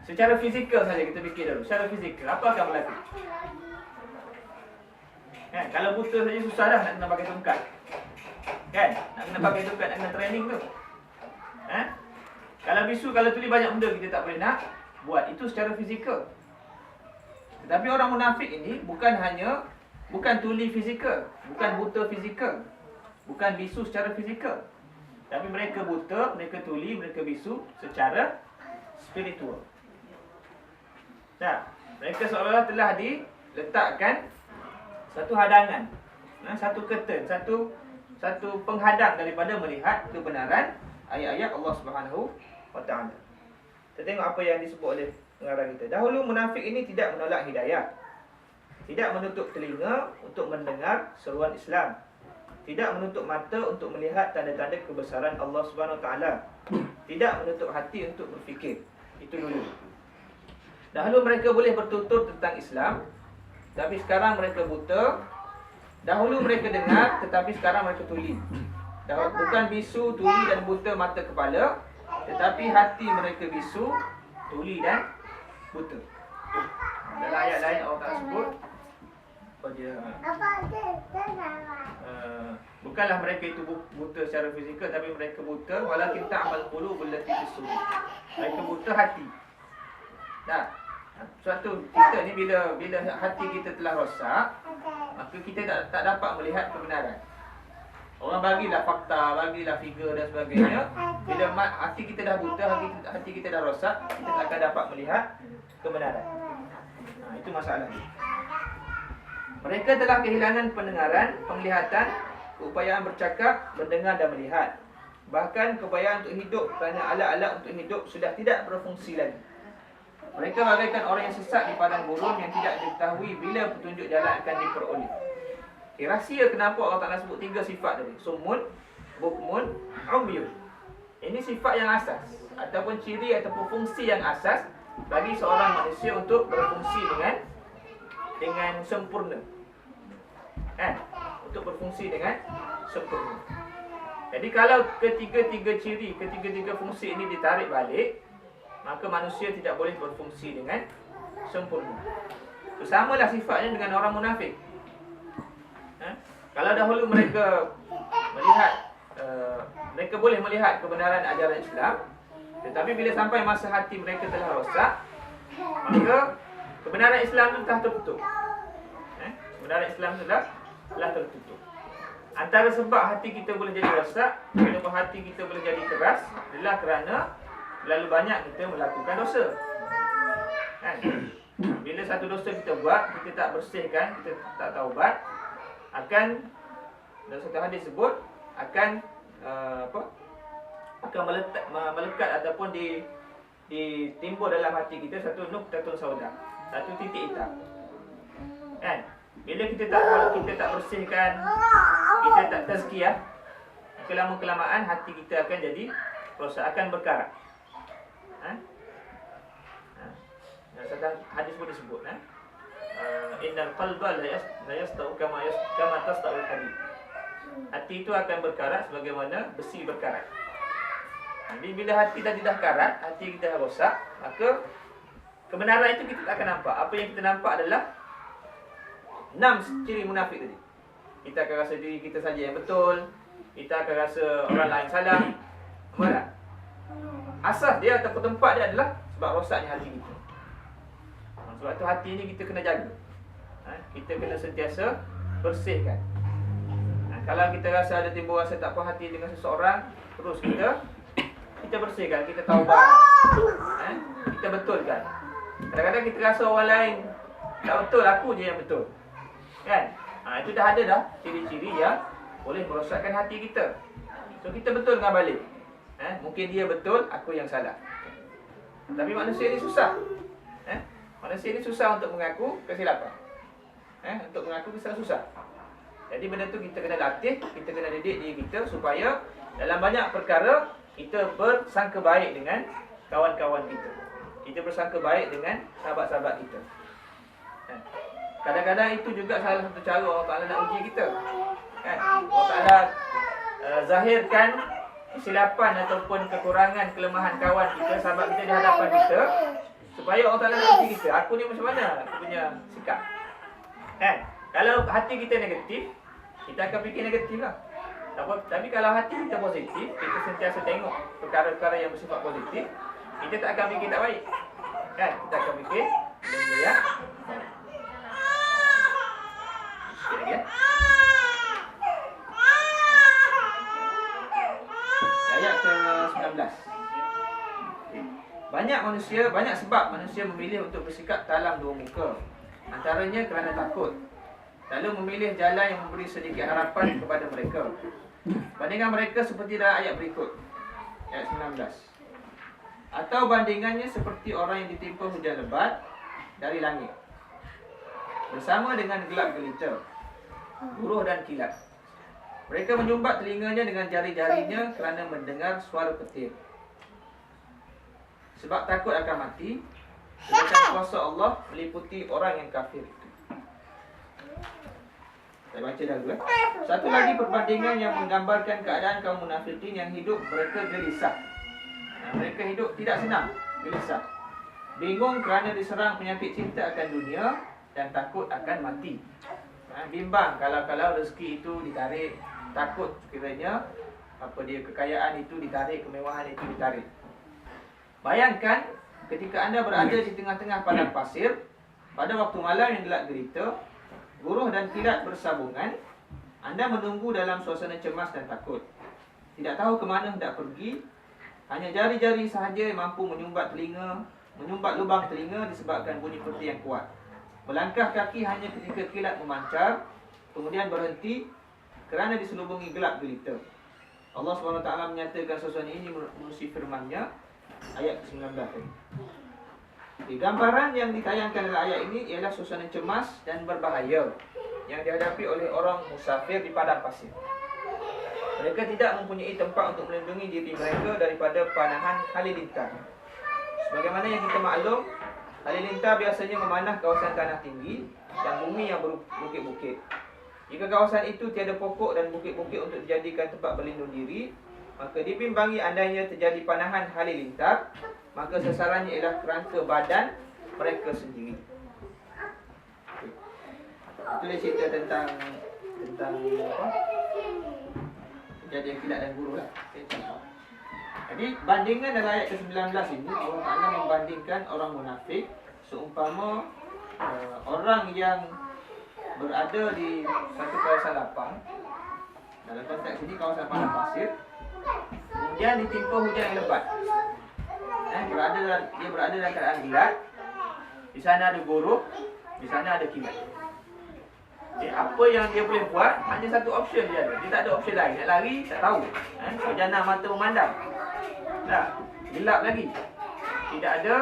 Secara fizikal saja kita fikir dulu. Secara fizikal, apa akan berlaku? Kan? Kalau buta saja susah dah nak kena pakai tongkat. Kan? Nak kena pakai tongkat, nak kena training tu. Kalau bisu, kalau tuli, banyak benda kita tak boleh nak buat. Itu secara fizikal. Tetapi orang munafik ini bukan tuli fizikal, bukan buta fizikal, bukan bisu secara fizikal. Tapi mereka buta, mereka tuli, mereka bisu secara spiritual. Nah, mereka seolah-olah telah letakkan satu hadangan, satu curtain, satu penghadang daripada melihat kebenaran ayat-ayat Allah Subhanahu wa taala. Kita tengok apa yang disebut oleh pengarang kita. Dahulu munafik ini tidak menolak hidayah, tidak menutup telinga untuk mendengar seruan Islam, tidak menutup mata untuk melihat tanda-tanda kebesaran Allah Subhanahu wa taala, tidak menutup hati untuk berfikir. Itu dulu. Dahulu mereka boleh bertutur tentang Islam, tapi sekarang mereka buta. Dahulu mereka dengar, tetapi sekarang mereka tuli. Bukan bisu, tuli dan buta mata kepala, tetapi hati mereka bisu, tuli dan buta. Dalam ayat lain Allah Ta'ala sebut, bukanlah mereka itu buta secara fizikal, tapi mereka buta walakin ta'mal qulubul lati fis sudur. Mereka buta hati. Nah, suatu kita ni bila hati kita telah rosak, maka kita tak dapat melihat kebenaran. Orang bagilah fakta, bagilah figure dan sebagainya. Bila hati kita dah buta, hati kita dah rosak, kita tak akan dapat melihat kebenaran. Itu masalah. Mereka telah kehilangan pendengaran, penglihatan, keupayaan bercakap, mendengar dan melihat. Bahkan keupayaan untuk hidup kerana alat-alat untuk hidup sudah tidak berfungsi lagi. Mereka bagaikan orang yang sesat di padang gurun yang tidak diketahui bila petunjuk jalan akan diperoleh. Rahsia kenapa Allah Ta'ala sebut 3 sifat tadi. Summun, bukmun, umyun. Ini sifat yang asas, ataupun ciri ataupun fungsi yang asas bagi seorang manusia untuk berfungsi dengan sempurna. Untuk berfungsi dengan sempurna. Jadi kalau ketiga-tiga ciri, ketiga-tiga fungsi ini ditarik balik, maka manusia tidak boleh berfungsi dengan sempurna. Samalah sifatnya dengan orang munafik. Kalau dahulu mereka mereka boleh melihat kebenaran ajaran Islam, tetapi bila sampai masa hati mereka telah rosak, maka kebenaran Islam itu telah tertutup. Kebenaran Islam itu telah tertutup. Antara sebab hati kita boleh jadi rosak, kenapa hati kita boleh jadi keras, adalah kerana terlalu banyak kita melakukan dosa. Bila satu dosa kita buat, kita tak bersihkan, kita tak taubat, akan, dalam satu hadis sebut, akan akan melekat ataupun ditimbul dalam hati kita satu nuqtatun sauda, satu titik hitam. Bila kita tak bersihkan, kita tak tazkiyah, kelama-kelamaan hati kita akan jadi rosak, akan berkarat. Satu hadis pun disebut, innal qalba la yastau kama tasta'ul hadid. Hati itu akan berkarat sebagaimana besi berkarat. Jadi bila hati dah karat, hati kita dah rosak, maka kebenaran itu kita tak akan nampak. Apa yang kita nampak adalah 6 ciri munafik tadi. Kita akan rasa diri kita saja yang betul, kita akan rasa orang lain salah. Betul? Asas dia ataupun tempat dia adalah sebab rosaknya hati kita. Sebab tu hati ni kita kena jaga. Kita kena sentiasa bersihkan. Kalau kita rasa ada timbul rasa tak puas hati dengan seseorang, terus kita bersihkan, kita taubat. Kita betulkan. Kadang-kadang kita rasa orang lain tak betul, aku je yang betul. Itu dah ada dah ciri-ciri yang boleh merosakkan hati kita. So kita betulkan balik. Mungkin dia betul, aku yang salah. Tapi manusia ni susah. Manusia ni susah untuk mengaku kesilapan. Untuk mengaku kesalahan susah. Jadi benda tu kita kena latih, kita kena didik diri kita supaya dalam banyak perkara kita bersangka baik dengan kawan-kawan kita. Kita bersangka baik dengan sahabat-sahabat kita. Kadang-kadang itu juga salah satu cara Allah Ta'ala nak uji kita. Allah Ta'ala zahirkan kesilapan ataupun kekurangan, kelemahan kawan kita, sahabat kita di hadapan kita, supaya Allah Ta'ala nak uji kita. Aku ni macam mana aku punya sikap? Kalau hati kita negatif, kita akan fikir negatif lah. Tapi kalau hati kita positif, kita sentiasa tengok perkara-perkara yang bersifat positif, kita tak akan fikir tak baik. Kita akan fikir benda yang baik. Sikit lagi Ayat ke-19. Banyak sebab manusia memilih untuk bersikap talam dua muka. Antaranya kerana takut, lalu memilih jalan yang memberi sedikit harapan kepada mereka. Bandingan mereka seperti dalam ayat berikut, ayat 19. Atau bandingannya seperti orang yang ditimpa hujan lebat dari langit, bersama dengan gelap gelita, buruh dan kilat. Mereka menyumbat telinganya dengan jari-jarinya kerana mendengar suara petir. Sebab takut akan mati, sedangkan kuasa Allah meliputi orang yang kafir itu. Saya baca dahulu. Satu lagi perbandingan yang menggambarkan keadaan kaum munafikin yang hidup mereka gelisah. Mereka hidup tidak senang, gelisah, bingung kerana diserang penyakit cinta akan dunia dan takut akan mati. Bimbang kalau rezeki itu ditarik, takut kiranya kekayaan itu ditarik, kemewahan itu ditarik. Bayangkan ketika anda berada di tengah-tengah padang pasir pada waktu malam yang gelap gelita, buruh dan kilat bersambungan. Anda menunggu dalam suasana cemas dan takut, tidak tahu ke mana hendak pergi. Hanya jari-jari sahaja yang mampu menyumbat lubang telinga disebabkan bunyi petir yang kuat. Melangkah kaki hanya ketika kilat memancar, kemudian berhenti kerana diselubungi gelap gelita. Allah SWT menyatakan suasana ini menerusi firman-Nya, ayat ke-19 tadi. Gambaran yang ditayangkan dalam ayat ini ialah suasana cemas dan berbahaya yang dihadapi oleh orang musafir di padang pasir. Mereka tidak mempunyai tempat untuk melindungi diri mereka daripada panahan halilintar. Sebagaimana yang kita maklum, halilintar biasanya memanah kawasan tanah tinggi dan bumi yang berbukit-bukit. Jika kawasan itu tiada pokok dan bukit-bukit untuk dijadikan tempat berlindung diri, maka dibimbangi andainya terjadi panahan halilintar, maka sasarannya ialah kerangka badan mereka sendiri. Itulah cerita tentang kejadian kilat dan buruh lah. Jadi bandingan dalam ayat ke-19 ini, Allah Ta'ala membandingkan orang munafik seumpama orang yang berada di satu kawasan lapang. Dalam konteks ini kawasan padang pasir, kemudian ditimpa hujan yang lebat. Dia berada dalam keadaan gelap. Di sana ada buruh, di sana ada kilat. Apa yang dia boleh buat, hanya satu option dia ada. Dia tak ada option lain. Nak lari, tak tahu. Sejana mata memandang. Gelap lagi. Tidak ada,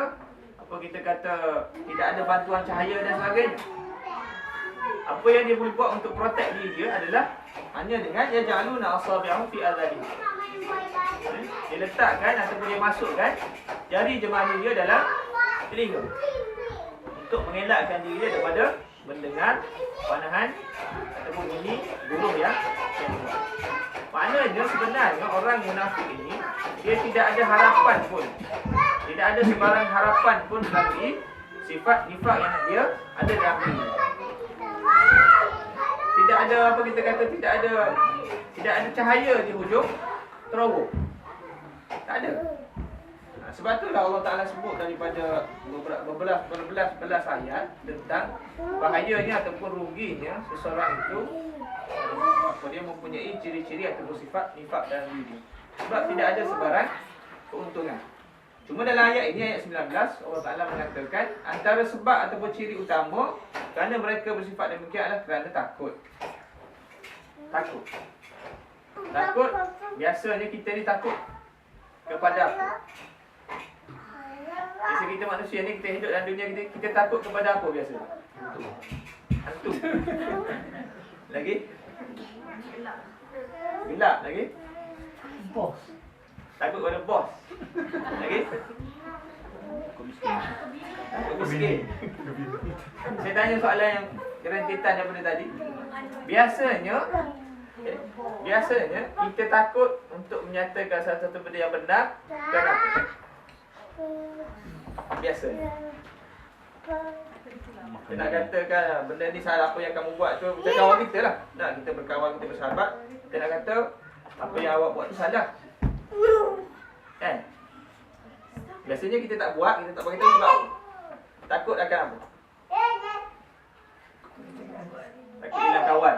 tidak ada bantuan cahaya dan sebagainya. Apa yang dia boleh buat untuk protect diri dia adalah hanya dengan yaj'aluna asabi'ahum fi adhanihim. Dia letakkan ataupun dia masukkan jari jemari dia dalam telinga untuk mengelakkan diri dia daripada mendengar panahan ataupun bunyi buruh yang kuat. Maknanya sebenarnya orang munafik ini, dia tidak ada harapan pun, tidak ada sebarang harapan pun bagi sifat nifak yang dia ada dalam diri. Tidak ada tidak ada cahaya di hujung terowong. Tak ada. Sebab itulah Allah Ta'ala sebut daripada berbelas ayat tentang bahayanya ataupun ruginya seseorang itu dia mempunyai ciri-ciri ataupun sifat nifak dalam diri. Sebab tidak ada sebarang keuntungan. Cuma dalam ayat ini, ayat 19, Allah Ta'ala mengatakan antara sebab ataupun ciri utama kerana mereka bersifat demikian adalah kerana takut. Takut, biasanya kita ni takut kepada apa? Biasa kita manusia ni, kita hidup dalam dunia kita takut kepada apa biasa? Hantu. Lagi? Gelap lagi? Bos. Takut pada bos. Lagi? Takut miskin. Saya tanya soalan yang kerentetan daripada tadi. Biasanya kita takut untuk menyatakan satu benda yang benar. Kenapa? Biasanya kita nak katakan benda ni salah, apa yang kamu buat tu, macam kawan kita lah. Kita berkawan, kita bersahabat, kita nak kata apa yang awak buat tu salah. Kan? Biasanya kita tak buat, kita tak beritahu sebab takut akan apa? Takut hilang kawan.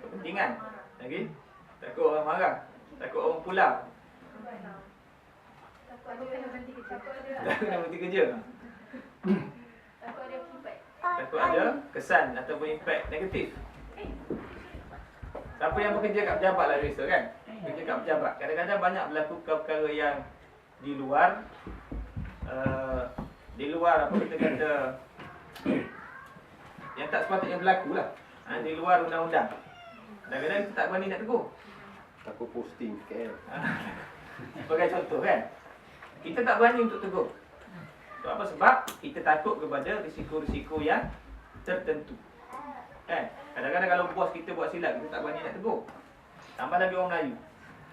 Kepentingan. Lagi? Takut orang marah. Takut orang pulang. Takut kena berhenti kerja. Takut ada akibat. takut ada kesan ataupun impak negatif. Siapa yang bekerja kat pejabat lah biasa kan? Bekerja kat pejabat. Kadang-kadang banyak berlaku perkara yang di luar apa kita kata yang tak sepatutnya berlaku lah. Di luar undang-undang. Kadang-kadang kita tak berani nak tegur. Takut posting kan. Sebagai contoh kan, kita tak berani untuk tegur. Sebab apa? Sebab kita takut kepada risiko-risiko yang tertentu. Kan? Kadang-kadang kalau bos kita buat silap, kita tak berani nak tegur. Tambah lagi orang Melayu.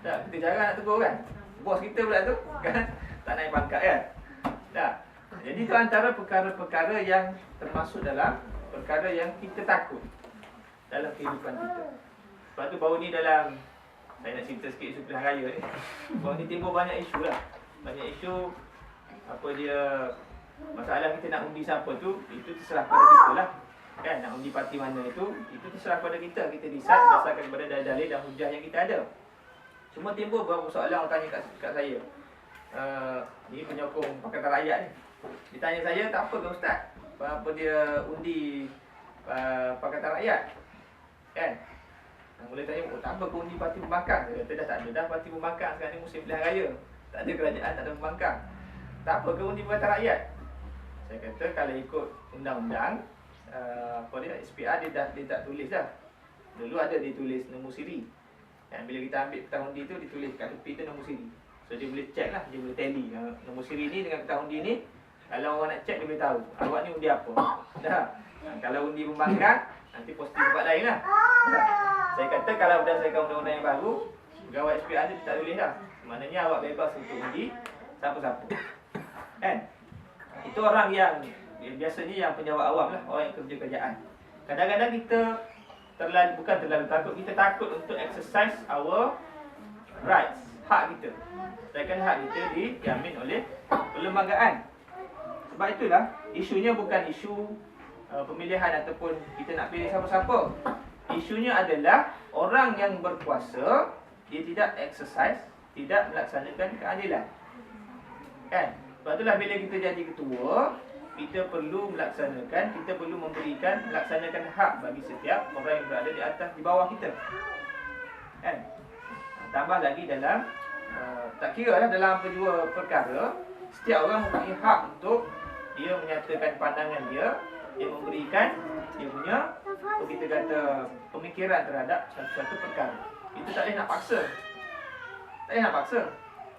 Tak, kita jarang nak tegur kan. Bos kita pula tu kan tak naik pangkat kan. Tak. Jadi itu antara perkara-perkara yang termasuk dalam perkara yang kita takut dalam kehidupan kita. Sebab tu baru ni dalam, saya nak cerita sikit isu pilihan raya ni. Baru ni timbul banyak isu lah. Banyak isu apa dia, masalah kita nak undi siapa tu, itu terserah pada kita lah. Kan, nak undi parti mana itu terserah pada kita. Kita decide berdasarkan kepada dalil dan hujah yang kita ada. Cuma timbul beberapa soalan orang tanya kat saya. Ni penyokong Pakatan Rakyat ni. Dia tanya saya, tak apa ke Ustaz? Apa dia undi Pakatan Rakyat? Kan? Boleh tanya, tak apa ke undi parti pembangkang? Dia kata dah tak ada dah parti pembangkang, sekarang ni musim pilihan raya. Tak ada kerajaan, tak ada pembangkang. Tak apa ke undi Pakatan Rakyat? Saya kata kalau ikut undang-undang, apa dia, SPR dia tak tulis dah. Dulu ada ditulis nombor siri. Dan bila kita ambil petang undi tu, ditulis kat tepi tu nombor siri. So dia boleh check lah, dia boleh tally nombor siri ni dengan petang undi ni. Kalau orang nak check, dia boleh tahu awak ni undi apa. Dah. Kalau undi pembangkang, nanti posting tempat lain lah. Saya kata kalau berdasarkan undang-undang yang baru, pegawai SPR ni tak tulis dah. Maknanya awak bebas untuk undi siapa-siapa. Kan? Itu orang yang biasanya yang penjawat awam lah, orang yang kerja kerjaan. Kadang-kadang kita bukan terlalu takut, kita takut untuk exercise our rights, hak kita. Sedangkan hak kita dijamin oleh perlembagaan. Sebab itulah isunya bukan isu pemilihan ataupun kita nak pilih siapa-siapa. Isunya adalah orang yang berkuasa, dia tidak exercise, tidak melaksanakan keadilan. Kan? Sebab itulah bila kita jadi ketua, kita perlu melaksanakan hak bagi setiap orang yang berada di atas, di bawah kita. Kan? Tambah lagi dalam tak kira lah dalam apa-jua perkara, setiap orang mempunyai hak untuk dia menyatakan pandangan dia memberikan dia punya, apa kita kata, pemikiran terhadap satu-satu perkara. Itu tak boleh nak paksa. Tak boleh nak paksa.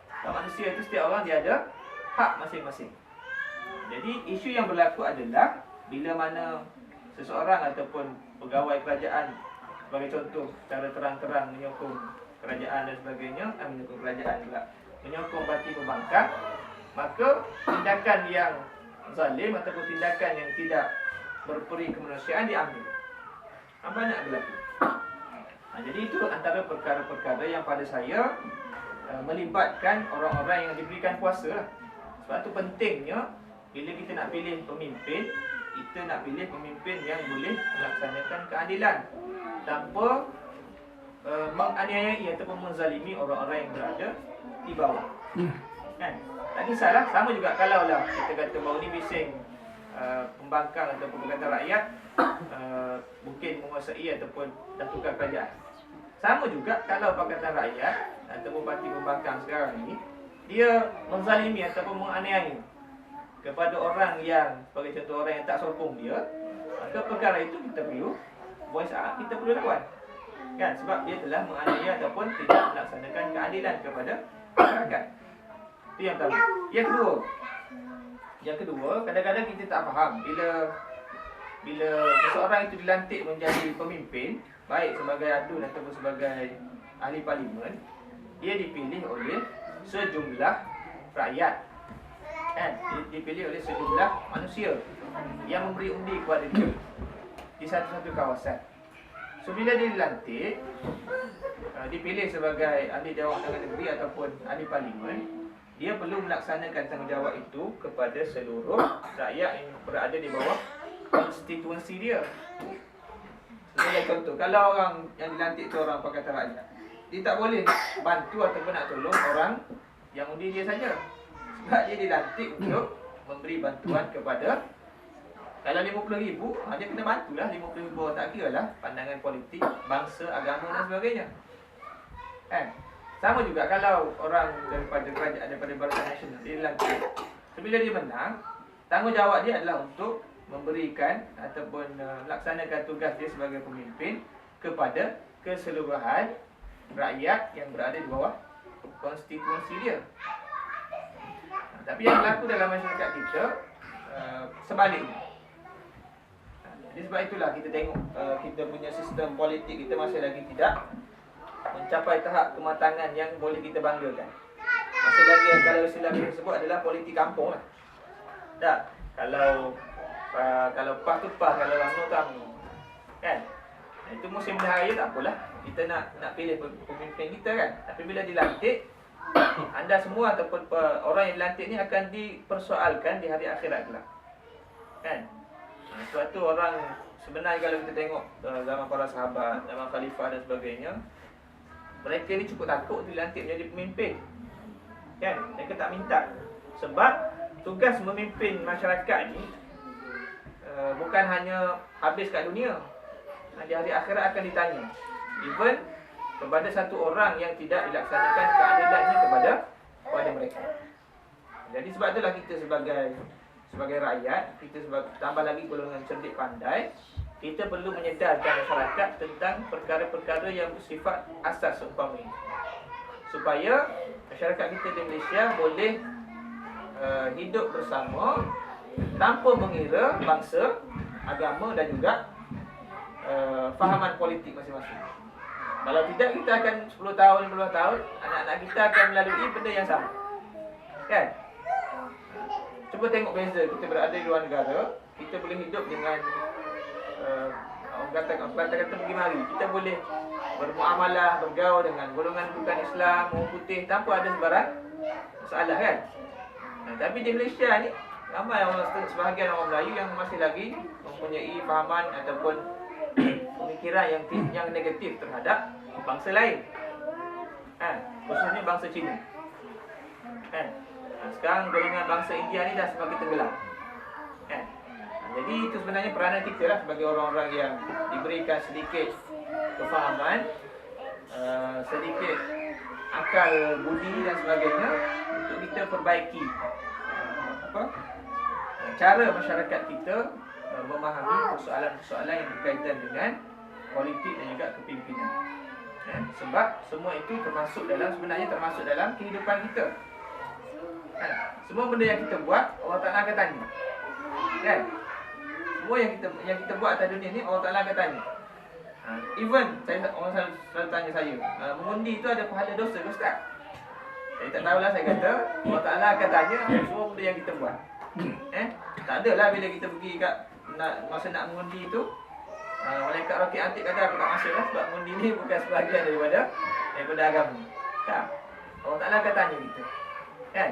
Sebab manusia itu setiap orang dia ada hak masing-masing. Jadi isu yang berlaku adalah bila mana seseorang ataupun pegawai kerajaan, sebagai contoh, secara terang-terang menyokong kerajaan dan sebagainya, menyokong parti pembangkang, maka tindakan yang zalim ataupun tindakan yang tidak berperi kemanusiaan diambil. Banyak berlaku. Jadi itu antara perkara-perkara yang pada saya melibatkan orang-orang yang diberikan kuasa lah. Sebab itu pentingnya bila kita nak pilih pemimpin, kita nak pilih pemimpin yang boleh melaksanakan keadilan tanpa menganiayai ataupun menzalimi orang-orang yang berada di bawah. Kan? Tak kisahlah, sama juga kalau lah kita kata baru ni bising pembangkang ataupun Pakatan Rakyat mungkin menguasai ataupun dah tukar kerajaan. Sama juga kalau Pakatan Rakyat ataupun parti pembangkang sekarang ni dia menzalimi ataupun menganiayai kepada orang yang, sebagai contoh, orang yang tak sokong dia, maka perkara itu kita perlu voice out, kita perlu lawan. Kan? Sebab dia telah menganiaya ataupun tidak melaksanakan keadilan kepada masyarakat. Itu yang pertama. Yang kedua, kadang-kadang kita tak faham bila seseorang itu dilantik menjadi pemimpin, baik sebagai adun ataupun sebagai ahli parlimen, dia dipilih oleh sejumlah rakyat. Kan? Dipilih oleh sejumlah manusia yang memberi undi kepada dia di satu-satu kawasan. So bila dia dilantik, dipilih sebagai ahli Dewan Undangan Negeri ataupun ahli parlimen, dia perlu melaksanakan tanggungjawab itu kepada seluruh rakyat yang berada di bawah konstituensi dia. Sebagai contoh, kalau orang yang dilantik itu orang Pakatan Rakyat, dia tak boleh bantu ataupun nak tolong orang yang undi dia saja. Sebab dia dilantik untuk memberi bantuan kepada Kalau 50,000, dia kena bantulah 50,000 orang, tak kira lah pandangan politik, bangsa, agama dan sebagainya. Kan? Sama juga kalau orang daripada kerajaan, daripada Barisan Nasional, dia dilantik. Bila dia menang, tanggungjawab dia adalah untuk memberikan ataupun melaksanakan tugas dia sebagai pemimpin kepada keseluruhan rakyat yang berada di bawah konstitusi dia. Tapi yang berlaku dalam masyarakat kita sebaliknya. Jadi sebab itulah kita tengok kita punya sistem politik kita masih lagi tidak mencapai tahap kematangan yang boleh kita banggakan. Masih lagi kalau istilah kita sebut adalah politik kampung lah. Tak, kalau PAS tu PAS, kalau UMNO tu UMNO. Kan? Itu musim berhaya tak apalah. Kita nak pilih pemimpin kita kan. Tapi bila dilantik, anda semua ataupun orang yang dilantik ni akan dipersoalkan di hari akhirat kelak. Kan? Sebab tu orang sebenarnya kalau kita tengok zaman para sahabat, zaman khalifah dan sebagainya, mereka ni cukup takut dilantik menjadi pemimpin. Kan? Mereka tak minta. Sebab tugas memimpin masyarakat ni bukan hanya habis kat dunia. Di hari akhirat akan ditanya. Even kepada satu orang yang tidak dilaksanakan keadilannya kepada mereka. Jadi sebab itulah kita sebagai rakyat, kita tambah lagi golongan cerdik pandai, kita perlu menyedarkan masyarakat tentang perkara-perkara yang bersifat asas seumpama ini. Supaya masyarakat kita di Malaysia boleh hidup bersama tanpa mengira bangsa, agama dan juga fahaman politik masing-masing. Kalau tidak, kita akan 10 tahun, 15 tahun, anak-anak kita akan melalui benda yang sama. Kan? Cuba tengok beza kita berada di luar negara, kita boleh hidup dengan orang kata pergi mari. Kita boleh bermuamalah, bergaul dengan golongan bukan Islam, orang putih tanpa ada sebarang masalah kan. Tapi di Malaysia ni ramai sebahagian orang Melayu yang masih lagi mempunyai fahaman ataupun pemikiran yang negatif terhadap bangsa lain. Khususnya bangsa Cina. Sekarang golongan bangsa India ni dah semakin tenggelam. Jadi itu sebenarnya peranan kita lah sebagai orang-orang yang diberikan sedikit kefahaman, sedikit akal budi dan sebagainya untuk kita perbaiki cara masyarakat kita memahami persoalan-persoalan yang berkaitan dengan politik dan juga kepimpinan. Sebab semua itu sebenarnya termasuk dalam kehidupan kita. Semua benda yang kita buat, Allah Ta'ala akan tanya. Kan? Semua yang kita buat atas dunia ni, Allah Ta'ala akan tanya. Even orang selalu tanya saya, mengundi itu ada pahala dosa ke Ustaz? Saya tak tahulah, saya kata Allah Ta'ala akan tanya semua benda yang kita buat. Tak adalah bila kita pergi kat masa nak mengundi itu, malaikat Rakib Atid kata aku tak masuk lah, sebab mengundi ni bukan sebahagian daripada agama. Tak. Allah Ta'ala akan tanya kita. Kan?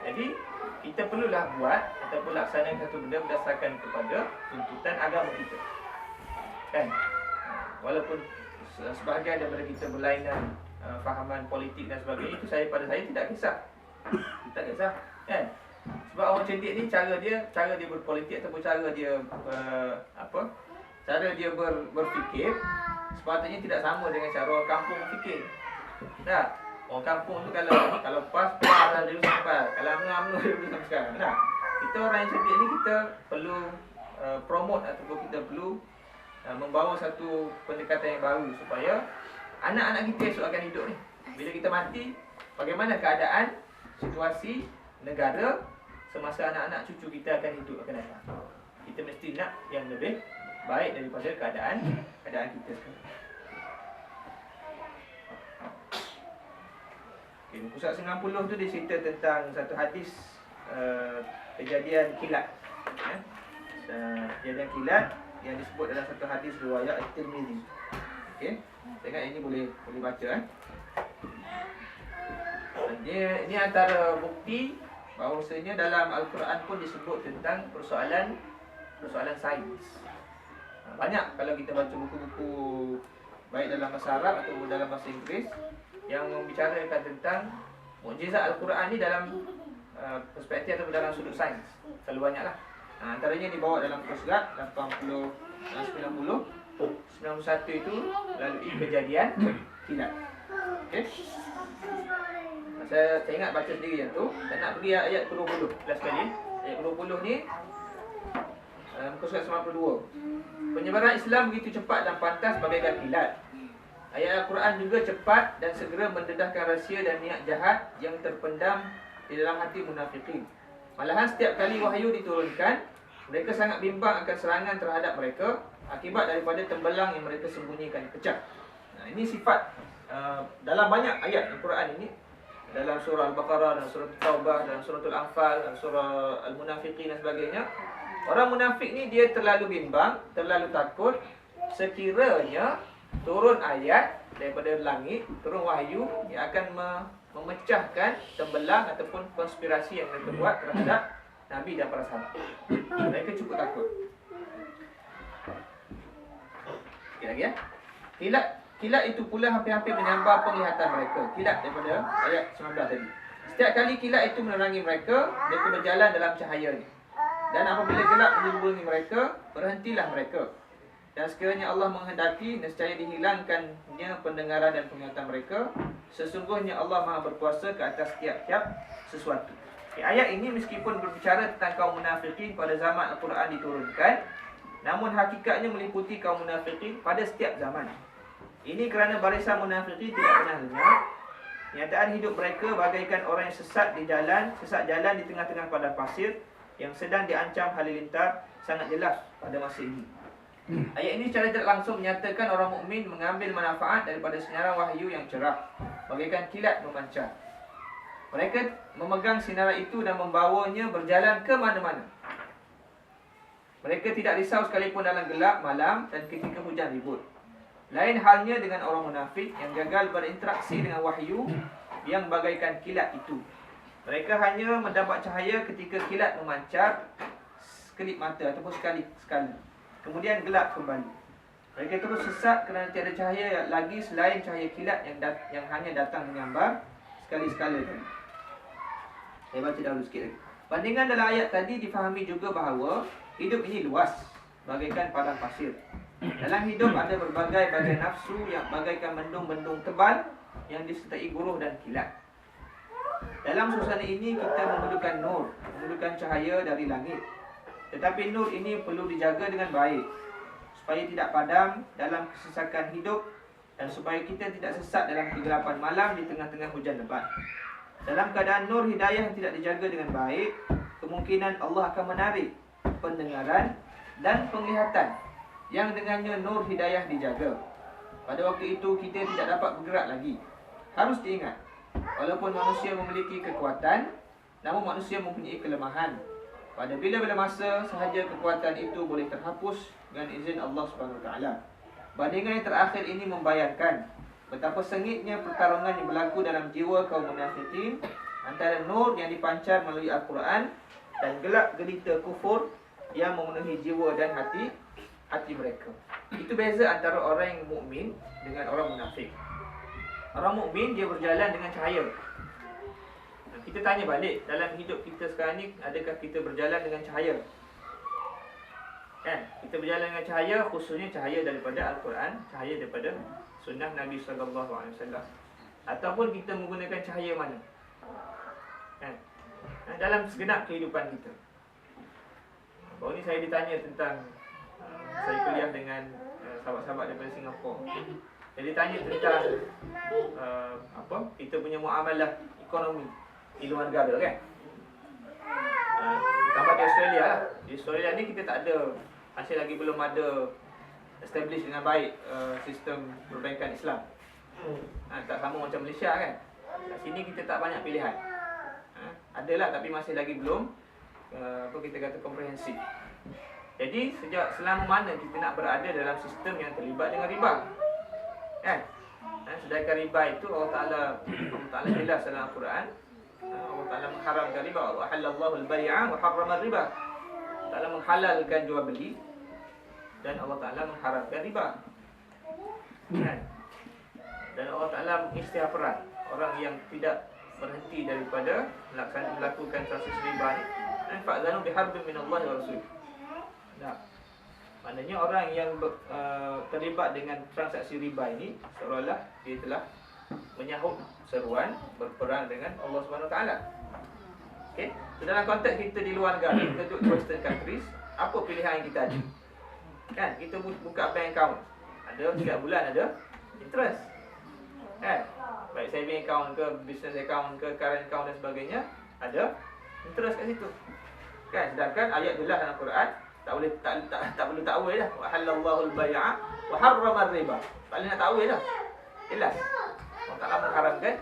Jadi kita perlulah buat ataupun laksanakan satu benda berdasarkan kepada tuntutan agama kita. Kan? Walaupun sebahagian daripada kita berlainan fahaman politik dan sebagainya, itu pada saya tidak kisah. Tak kisah. Kan? Sebab orang cerdik ni cara dia berpolitik ataupun cara dia berfikir sepatutnya tidak sama dengan cara orang kampung berfikir. Tak? Orang kampung tu kalau PAS lah dulu sampai, kalau UMNO dulu sampai sekarang. Nah, kita orang yang cerdik ni kita perlu promote ataupun kita perlu membawa satu pendekatan yang baru supaya anak-anak kita esok akan hidup ni. Bila kita mati, bagaimana keadaan situasi negara semasa anak-anak cucu kita akan hidup akan datang. Kita mesti nak yang lebih baik daripada keadaan kita sekarang. Okay, buku surat 90 tu dia cerita tentang satu hadis kejadian kilat. Kejadian kilat yang disebut dalam satu hadis riwayat At-Tirmizi. Okey. Tengok ini boleh baca Ini antara bukti bahawasanya dalam Al-Quran pun disebut tentang persoalan sains. Banyak kalau kita baca buku-buku baik dalam bahasa Arab atau dalam bahasa Inggeris yang membicarakan tentang mukjizat Al-Quran ni dalam perspektif atau dalam sudut sains. Selalu banyaklah. Antaranya dibawa dalam Coast Guard 80 dan 90. 91 itu melalui kejadian kilat. Okey. Saya ingat baca sendiri yang tu. Saya nak pergi ayat ke-20 last kali. Ayat ke-20 ni muka surat 92. Penyebaran Islam begitu cepat dan pantas bagaikan kilat. Ayat Al-Quran juga cepat dan segera mendedahkan rahsia dan niat jahat yang terpendam di dalam hati munafikin. Malahan setiap kali wahyu diturunkan, mereka sangat bimbang akan serangan terhadap mereka akibat daripada tembelang yang mereka sembunyikan pecah. Ini sifat dalam banyak ayat Al-Quran ini. Dalam surah Al-Baqarah, dan surah Taubah, dan surah Al-Anfal, dan surah Al-Munafiqin dan sebagainya. Orang munafik ni dia terlalu bimbang, terlalu takut sekiranya turun ayat daripada langit, turun wahyu yang akan memecahkan tembelang ataupun konspirasi yang mereka buat terhadap Nabi dan para sahabat. Mereka cukup takut. Sekali lagi ya. Kilat itu pula hampir-hampir menyambar penglihatan mereka. Kilat daripada ayat 19 tadi. Setiap kali kilat itu menerangi mereka, mereka berjalan dalam cahayanya. Dan apabila gelap menyelimuti mereka, berhentilah mereka. Dan sekiranya Allah menghendaki, nescaya dihilangkannya pendengaran dan penglihatan mereka. Sesungguhnya Allah Maha berkuasa ke atas tiap-tiap sesuatu. Ayat ini meskipun berbicara tentang kaum munafikin pada zaman Al-Quran diturunkan, namun hakikatnya meliputi kaum munafikin pada setiap zaman. Ini kerana barisan munafikin tidak pernah lenyap. Kenyataan hidup mereka bagaikan orang yang sesat jalan di tengah-tengah padang pasir yang sedang diancam halilintar sangat jelas pada masa ini. Ayat ini secara tidak langsung menyatakan orang mukmin mengambil manfaat daripada sinaran wahyu yang cerah, bagaikan kilat memancar. Mereka memegang sinaran itu dan membawanya berjalan ke mana-mana. Mereka tidak risau sekalipun dalam gelap malam dan ketika hujan ribut. Lain halnya dengan orang munafik yang gagal berinteraksi dengan wahyu yang bagaikan kilat itu. Mereka hanya mendapat cahaya ketika kilat memancar sekelip mata ataupun sekali. Kemudian gelap kembali. Mereka terus sesat kerana tiada cahaya lagi selain cahaya kilat yang hanya datang menyambar sekali-sekala tadi. Saya baca dahulu sikit lagi. Bandingan dalam ayat tadi difahami juga bahawa hidup ini luas, bagaikan padang pasir. Dalam hidup ada berbagai nafsu yang bagaikan bendung-bendung tebal yang disertai guruh dan kilat. Dalam suasana ini kita memerlukan nur, memerlukan cahaya dari langit. Tetapi nur ini perlu dijaga dengan baik supaya tidak padam dalam kesesakan hidup dan supaya kita tidak sesat dalam kegelapan malam di tengah-tengah hujan lebat. Dalam keadaan nur hidayah yang tidak dijaga dengan baik, kemungkinan Allah akan menarik pendengaran dan penglihatan yang dengannya nur hidayah dijaga. Pada waktu itu kita tidak dapat bergerak lagi. Harus diingat, walaupun manusia memiliki kekuatan, namun manusia mempunyai kelemahan. Pada bila-bila masa sahaja kekuatan itu boleh terhapus dengan izin Allah SWT. Bandingan yang terakhir ini membayangkan betapa sengitnya pertarungan yang berlaku dalam jiwa kaum munafikin antara nur yang dipancar melalui Al-Quran dan gelap gelita kufur yang memenuhi jiwa dan hati mereka. Itu beza antara orang yang mukmin dengan orang munafik. Orang mukmin dia berjalan dengan cahaya. Kita tanya balik, dalam hidup kita sekarang ni, adakah kita berjalan dengan cahaya? Kan? Kita berjalan dengan cahaya, khususnya cahaya daripada Al-Quran, cahaya daripada sunnah Nabi SAW. Ataupun kita menggunakan cahaya mana? Kan? Dalam segenap kehidupan kita. Baru ni saya ditanya tentang saya kuliah dengan sahabat-sahabat daripada Singapura. Saya ditanya tentang kita punya muamalah ekonomi di luar negara kan. Tambah di Australia lah. Di Australia ni kita tak ada, masih lagi belum ada establish dengan baik sistem perbankan Islam. Tak sama macam Malaysia kan. Kat sini kita tak banyak pilihan. Adalah tapi masih lagi belum kita kata komprehensif. Jadi selama mana kita nak berada dalam sistem yang terlibat dengan riba, kan? Sedangkan riba itu Allah Ta'ala jelas dalam Al-Quran. Allah Ta'ala mengharamkan riba. Allah halallahu al-bay'a wa harrama riba. Allah Ta'ala menghalalkan jual beli dan Allah Ta'ala mengharamkan riba, kan? Dan Allah Ta'ala mengistighfarkan orang yang tidak berhenti daripada melakukan transaksi riba ni, fa'zanu biharbin minallahi wa rasulih. Nah, maknanya orang yang terlibat dengan transaksi riba ini seolah-olah dia telah menyahut seruan berperang dengan Allah Subhanahu Wa Taala. Okey, so, dalam konteks kita di luar negara, kita duduk di western countries, apa pilihan yang kita ada? Kan, kita buka bank account. Ada setiap bulan ada interest. Kan? Baik saving account ke, business account ke, current account dan sebagainya, ada interest kat situ. Kan, sedangkan ayat jelas dalam Quran tak perlu takwil dah. Wa halallahu al-bai'a wa harrama ar-riba. Tak boleh nak takwil dah. Jelas. Allah Taala mengharamkan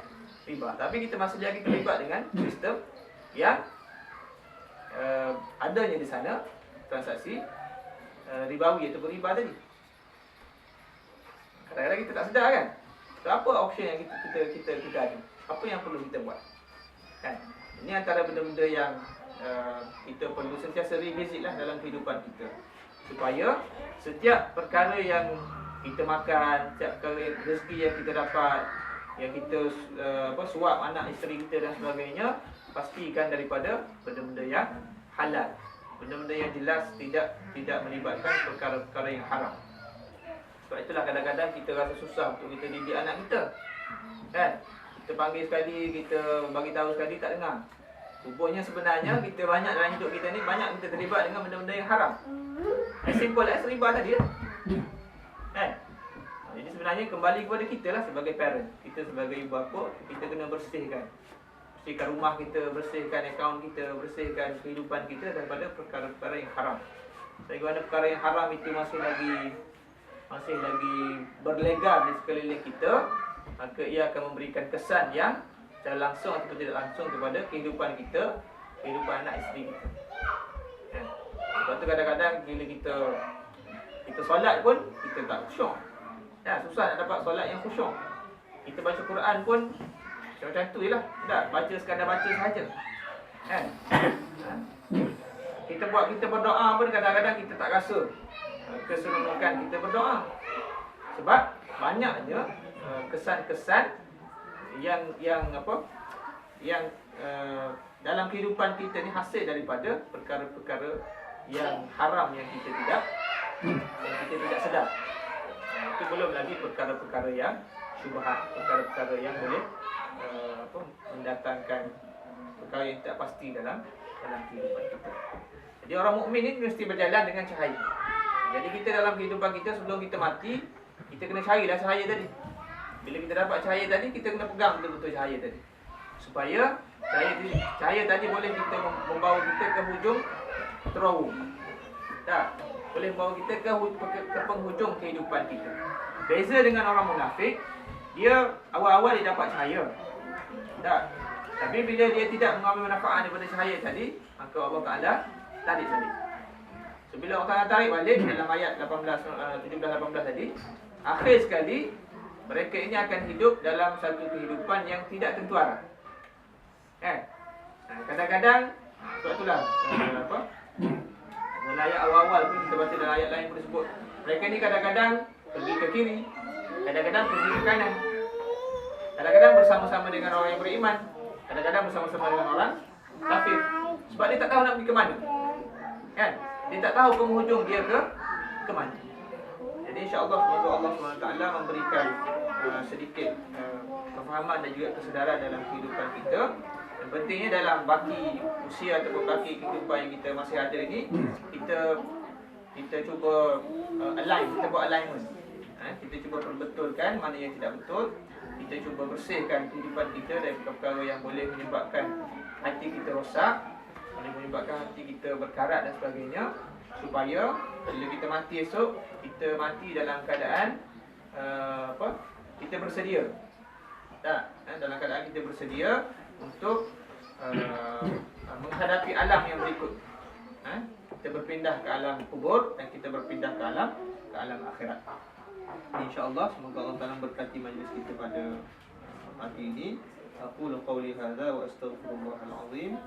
riba. Tapi kita masih lagi terlibat dengan sistem yang adanya di sana transaksi ribawi ataupun riba tadi. Kadang-kadang kita tak sedar kan. So, apa option yang kita ada? Apa yang perlu kita buat? Kan? Ini antara benda-benda yang kita perlu sentiasa revisit lah dalam kehidupan kita, supaya setiap perkara yang kita makan, setiap perkara rezeki yang kita dapat, yang kita suap anak isteri kita dan sebagainya, pastikan daripada benda-benda yang halal, benda-benda yang jelas tidak melibatkan perkara-perkara yang haram. Sebab itulah kadang-kadang kita rasa susah untuk kita didik anak kita. Kan? Kita panggil sekali, kita bagi tahu sekali tak dengar. Rupanya sebenarnya kita banyak dalam hidup kita ni banyak kita terlibat dengan benda-benda yang haram. As simple as riba tadi lah. Kan? Jadi sebenarnya kembali kepada kita lah sebagai parent. Kita sebagai ibu bapa, kita kena bersihkan. Bersihkan rumah kita, bersihkan akaun kita, bersihkan kehidupan kita daripada perkara-perkara yang haram. Bagaimana perkara yang haram itu masih lagi berlegar di sekeliling kita, maka ia akan memberikan kesan yang secara langsung atau tidak langsung kepada kehidupan kita, kehidupan anak isteri kita. Ya. Sebab tu kadang-kadang bila kita solat pun kita tak khusyuk. Ya, susah nak dapat solat yang khusyuk. Kita baca Quran pun macam tu je lah. Tak, baca sekadar baca sahaja. Kan? Ha? Kita berdoa pun kadang-kadang kita tak rasa keseronokan kita berdoa. Sebab banyaknya kesan-kesan yang dalam kehidupan kita ni hasil daripada perkara-perkara yang haram yang kita tidak sedar. Itu belum lagi perkara-perkara yang syubhat, perkara-perkara yang boleh mendatangkan perkara yang tak pasti dalam kehidupan kita. Jadi orang mukmin ni mesti berjalan dengan cahaya. Jadi kita dalam kehidupan kita sebelum kita mati, kita kena carilah cahaya tadi. Bila kita dapat cahaya tadi, kita kena pegang betul-betul cahaya tadi. Supaya cahaya tadi boleh kita membawa kita ke hujung terowong. Tak? Boleh membawa kita ke penghujung kehidupan kita. Beza dengan orang munafik, dia awal-awal dia dapat cahaya. Tak? Tapi bila dia tidak mengambil manfaat daripada cahaya tadi, maka Allah Ta'ala tarik balik. So, bila Allah Ta'ala tarik balik dalam ayat 17-18 tadi, akhir sekali mereka ini akan hidup dalam satu kehidupan yang tidak tentu arah. Kan? Kadang-kadang sebab itulah dalam ayat awal-awal pun kita baca dalam ayat lain pun disebut mereka ni kadang-kadang pergi ke kiri, kadang-kadang pergi ke kanan. Kadang-kadang bersama-sama dengan orang yang beriman, kadang-kadang bersama-sama dengan orang kafir. Sebab dia tak tahu nak pergi ke mana. Kan? Dia tak tahu penghujung dia ke mana. Jadi insya-Allah semoga Allah SWT memberikan sedikit kefahaman dan juga kesedaran dalam kehidupan kita. Yang pentingnya dalam baki usia ataupun baki kehidupan yang kita masih ada ini, kita cuba align, kita buat alignment. Kita cuba perbetulkan mana yang tidak betul. Kita cuba bersihkan kehidupan kita dari perkara yang boleh menyebabkan hati kita rosak, boleh menyebabkan hati kita berkarat dan sebagainya, supaya bila kita mati esok, kita mati dalam keadaan kita bersedia. Tak? Dalam keadaan kita bersedia untuk menghadapi alam yang berikut. Kita berpindah ke alam kubur dan kita berpindah ke alam akhirat. InsyaAllah semoga Allah Ta'ala berkati majlis kita pada pagi ini. Aqulu qawli hadha wa astaghfirullahal azim.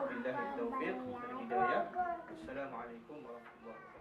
Billahi taufiq wal hidayah. Assalamualaikum warahmatullahi wabarakatuh.